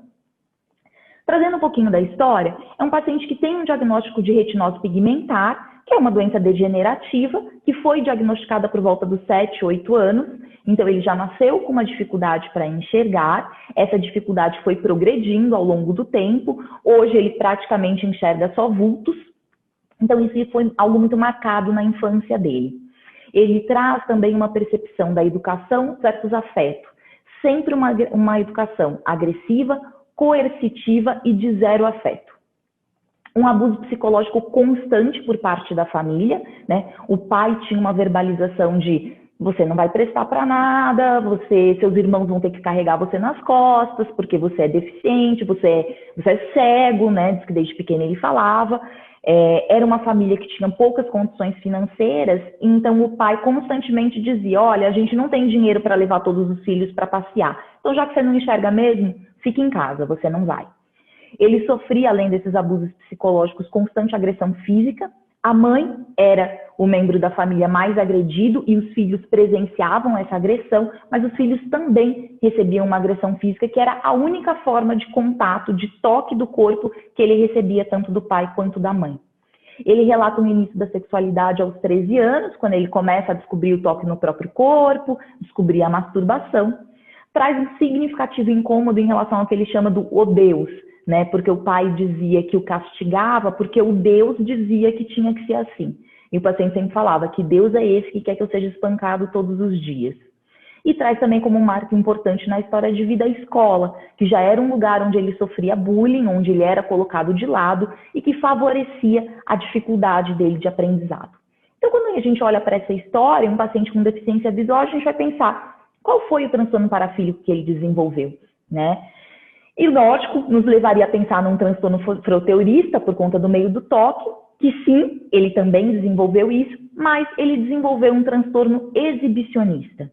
Trazendo um pouquinho da história, é um paciente que tem um diagnóstico de retinose pigmentar, que é uma doença degenerativa, que foi diagnosticada por volta dos 7, 8 anos. Então, ele já nasceu com uma dificuldade para enxergar. Essa dificuldade foi progredindo ao longo do tempo. Hoje, ele praticamente enxerga só vultos. Então, isso foi algo muito marcado na infância dele. Ele traz também uma percepção da educação versus afeto. Sempre uma educação agressiva, coercitiva e de zero afeto. Um abuso psicológico constante por parte da família, né? O pai tinha uma verbalização de você não vai prestar para nada, seus irmãos vão ter que carregar você nas costas, porque você é deficiente, você é cego, né? Diz que desde pequeno ele falava. Era uma família que tinha poucas condições financeiras, então o pai constantemente dizia, olha, a gente não tem dinheiro para levar todos os filhos para passear, então já que você não enxerga mesmo, fique em casa, você não vai. Ele sofria, além desses abusos psicológicos, constante agressão física. A mãe era o membro da família mais agredido e os filhos presenciavam essa agressão, mas os filhos também recebiam uma agressão física, que era a única forma de contato, de toque do corpo que ele recebia tanto do pai quanto da mãe. Ele relata o início da sexualidade aos 13 anos, quando ele começa a descobrir o toque no próprio corpo, descobrir a masturbação. Traz um significativo incômodo em relação ao que ele chama do "o Deus", né? Porque o pai dizia que o castigava, porque o Deus dizia que tinha que ser assim. E o paciente sempre falava que Deus é esse que quer que eu seja espancado todos os dias. E traz também como um marco importante na história de vida a escola, que já era um lugar onde ele sofria bullying, onde ele era colocado de lado e que favorecia a dificuldade dele de aprendizado. Então, quando a gente olha para essa história, um paciente com deficiência visual, a gente vai pensar qual foi o transtorno parafílico que ele desenvolveu, né? E, lógico, nos levaria a pensar num transtorno froteurista por conta do meio do toque, que sim, ele também desenvolveu isso, mas ele desenvolveu um transtorno exibicionista.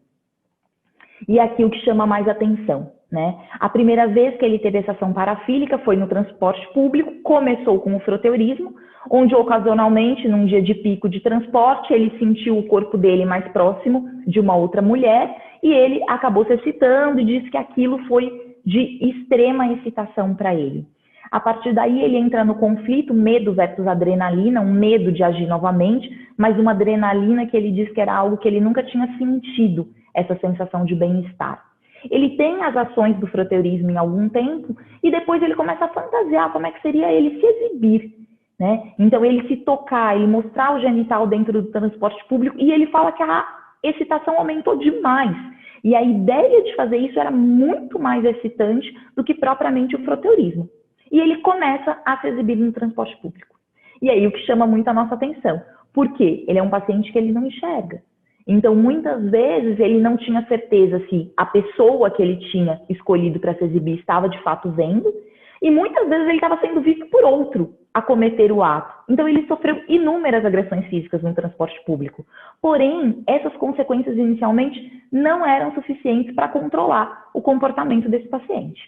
E é aqui o que chama mais atenção, né? A primeira vez que ele teve essa ação parafílica foi no transporte público, começou com o froteurismo, onde ocasionalmente, num dia de pico de transporte, ele sentiu o corpo dele mais próximo de uma outra mulher e ele acabou se excitando e disse que aquilo foi de extrema excitação para ele. A partir daí ele entra no conflito, medo versus adrenalina, um medo de agir novamente, mas uma adrenalina que ele diz que era algo que ele nunca tinha sentido, essa sensação de bem-estar. Ele tem as ações do froteurismo em algum tempo e depois ele começa a fantasiar como é que seria ele se exibir, né? Então ele se tocar, ele mostrar o genital dentro do transporte público e ele fala que a excitação aumentou demais. E a ideia de fazer isso era muito mais excitante do que propriamente o froteurismo. E ele começa a se exibir no transporte público. E aí o que chama muito a nossa atenção. Por quê? Ele é um paciente que ele não enxerga. Então, muitas vezes, ele não tinha certeza se a pessoa que ele tinha escolhido para se exibir estava de fato vendo. E muitas vezes ele estava sendo visto por outro a cometer o ato. Então, ele sofreu inúmeras agressões físicas no transporte público. Porém, essas consequências inicialmente não eram suficientes para controlar o comportamento desse paciente.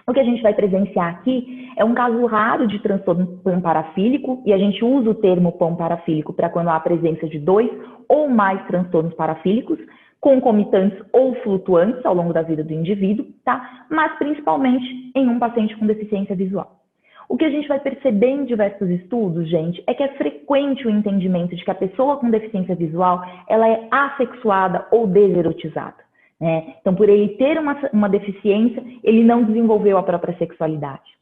O que a gente vai presenciar aqui é um caso raro de transtorno panparafílico, e a gente usa o termo panparafílico para quando há a presença de 2 ou mais transtornos parafílicos, concomitantes ou flutuantes ao longo da vida do indivíduo, tá? Mas principalmente em um paciente com deficiência visual. O que a gente vai perceber em diversos estudos, gente, é que é frequente o entendimento de que a pessoa com deficiência visual ela é assexuada ou deserotizada, né? Então, por ele ter uma deficiência, ele não desenvolveu a própria sexualidade.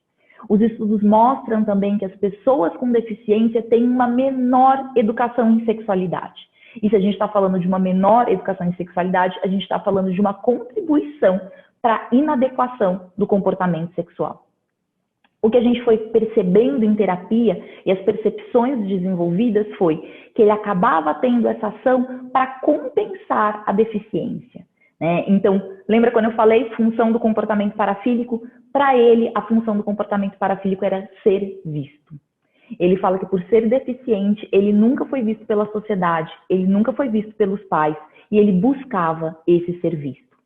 Os estudos mostram também que as pessoas com deficiência têm uma menor educação em sexualidade. E se a gente está falando de uma menor educação em sexualidade, a gente está falando de uma contribuição para a inadequação do comportamento sexual. O que a gente foi percebendo em terapia e as percepções desenvolvidas foi que ele acabava tendo essa ação para compensar a deficiência, né? Então, lembra quando eu falei função do comportamento parafílico? Para ele, a função do comportamento parafílico era ser visto. Ele fala que por ser deficiente, ele nunca foi visto pela sociedade, ele nunca foi visto pelos pais e ele buscava esse ser visto.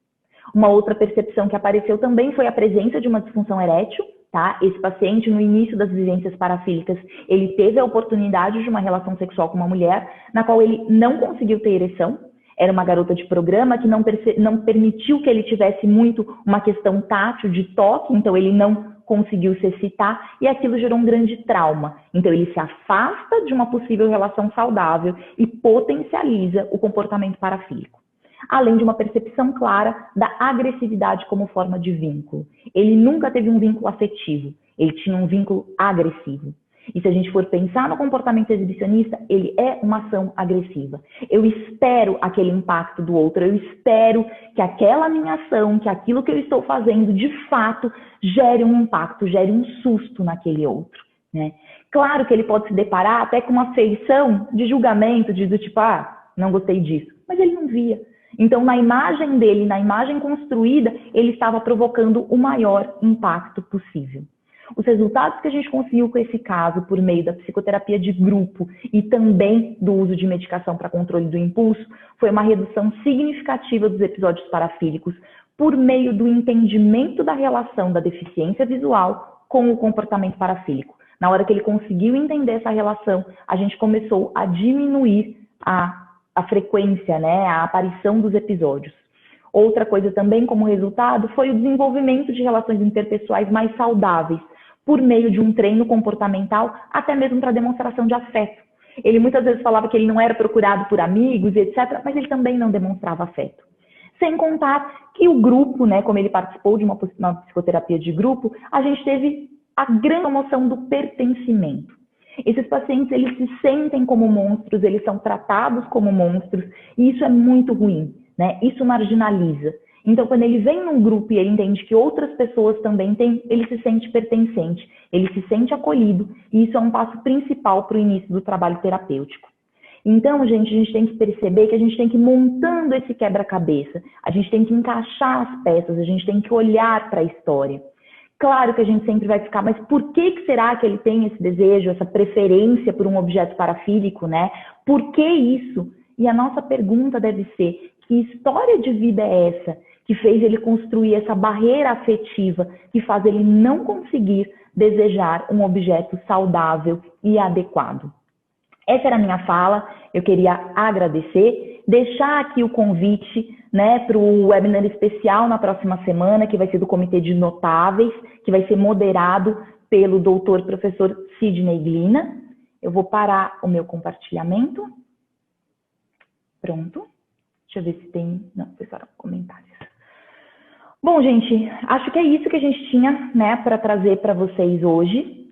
Uma outra percepção que apareceu também foi a presença de uma disfunção erétil, tá? Esse paciente, no início das vivências parafílicas, ele teve a oportunidade de uma relação sexual com uma mulher, na qual ele não conseguiu ter ereção. Era uma garota de programa que não permitiu que ele tivesse muito uma questão tátil de toque, então ele não conseguiu se excitar e aquilo gerou um grande trauma. Então ele se afasta de uma possível relação saudável e potencializa o comportamento parafílico. Além de uma percepção clara da agressividade como forma de vínculo. Ele nunca teve um vínculo afetivo, ele tinha um vínculo agressivo. E se a gente for pensar no comportamento exibicionista, ele é uma ação agressiva. Eu espero aquele impacto do outro, eu espero que aquela minha ação, que aquilo que eu estou fazendo, de fato, gere um impacto, gere um susto naquele outro, né? Claro que ele pode se deparar até com uma feição de julgamento, do tipo, não gostei disso, mas ele não via. Então, na imagem dele, na imagem construída, ele estava provocando o maior impacto possível. Os resultados que a gente conseguiu com esse caso, por meio da psicoterapia de grupo e também do uso de medicação para controle do impulso, foi uma redução significativa dos episódios parafílicos por meio do entendimento da relação da deficiência visual com o comportamento parafílico. Na hora que ele conseguiu entender essa relação, a gente começou a diminuir a frequência, né, a aparição dos episódios. Outra coisa também como resultado foi o desenvolvimento de relações interpessoais mais saudáveis, por meio de um treino comportamental, até mesmo para demonstração de afeto. Ele muitas vezes falava que ele não era procurado por amigos, etc., mas ele também não demonstrava afeto. Sem contar que o grupo, né, como ele participou de uma psicoterapia de grupo, a gente teve a grande promoção do pertencimento. Esses pacientes, eles se sentem como monstros, eles são tratados como monstros, e isso é muito ruim, né? Isso marginaliza. Então, quando ele vem num grupo e ele entende que outras pessoas também têm, ele se sente pertencente, ele se sente acolhido, e isso é um passo principal para o início do trabalho terapêutico. Então, gente, a gente tem que perceber que a gente tem que ir montando esse quebra-cabeça, a gente tem que encaixar as peças, a gente tem que olhar para a história. Claro que a gente sempre vai ficar, mas por que será que ele tem esse desejo, essa preferência por um objeto parafílico, né? Por que isso? E a nossa pergunta deve ser, que história de vida é essa que fez ele construir essa barreira afetiva que faz ele não conseguir desejar um objeto saudável e adequado? Essa era a minha fala, eu queria agradecer, deixar aqui o convite, né, para o webinar especial na próxima semana, que vai ser do Comitê de Notáveis, que vai ser moderado pelo doutor professor Sidney Glina. Eu vou parar o meu compartilhamento. Pronto. Deixa eu ver se tem... Não, foi só comentários. Bom, gente, acho que é isso que a gente tinha, né, para trazer para vocês hoje.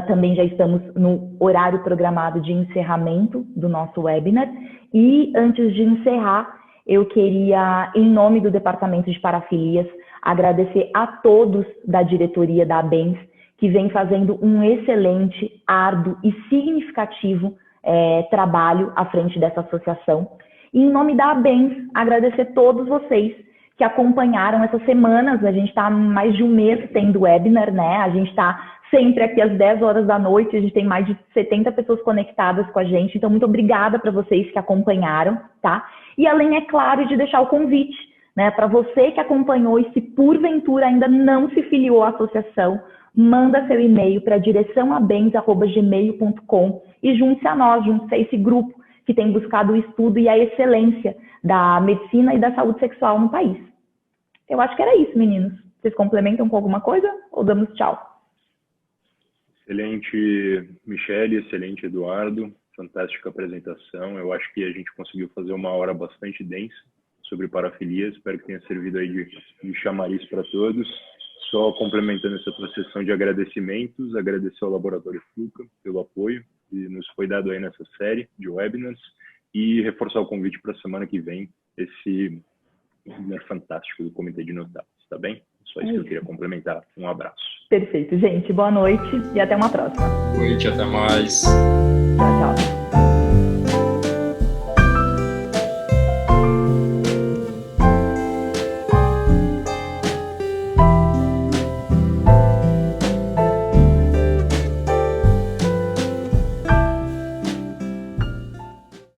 Também já estamos no horário programado de encerramento do nosso webinar. E antes de encerrar, eu queria, em nome do Departamento de Parafilias, agradecer a todos da diretoria da ABENS, que vem fazendo um excelente, árduo e significativo trabalho à frente dessa associação. E em nome da ABENS, agradecer a todos vocês que acompanharam essas semanas. A gente está mais de um mês tendo webinar, né? A gente está sempre aqui às 10 horas da noite, a gente tem mais de 70 pessoas conectadas com a gente, então muito obrigada para vocês que acompanharam, tá? E além, é claro, de deixar o convite, né, para você que acompanhou e se porventura ainda não se filiou à associação, manda seu e-mail para direçãoabens@gmail.com e junte-se a nós, junte-se a esse grupo que tem buscado o estudo e a excelência da medicina e da saúde sexual no país. Eu acho que era isso, meninos. Vocês complementam com alguma coisa ou damos tchau?
Excelente, Michele, excelente, Eduardo, fantástica apresentação. Eu acho que a gente conseguiu fazer uma hora bastante densa sobre parafilia. Espero que tenha servido aí de chamariz para todos. Só complementando essa tua sessão de agradecimentos, agradecer ao Laboratório Fluca pelo apoio que nos foi dado aí nessa série de webinars e reforçar o convite para a semana que vem, esse webinar fantástico do Comitê de Notáveis, tá bem? Só isso que eu queria complementar. Um abraço.
Perfeito, gente. Boa noite e até uma próxima.
Boa noite, até mais.
Tchau, tchau.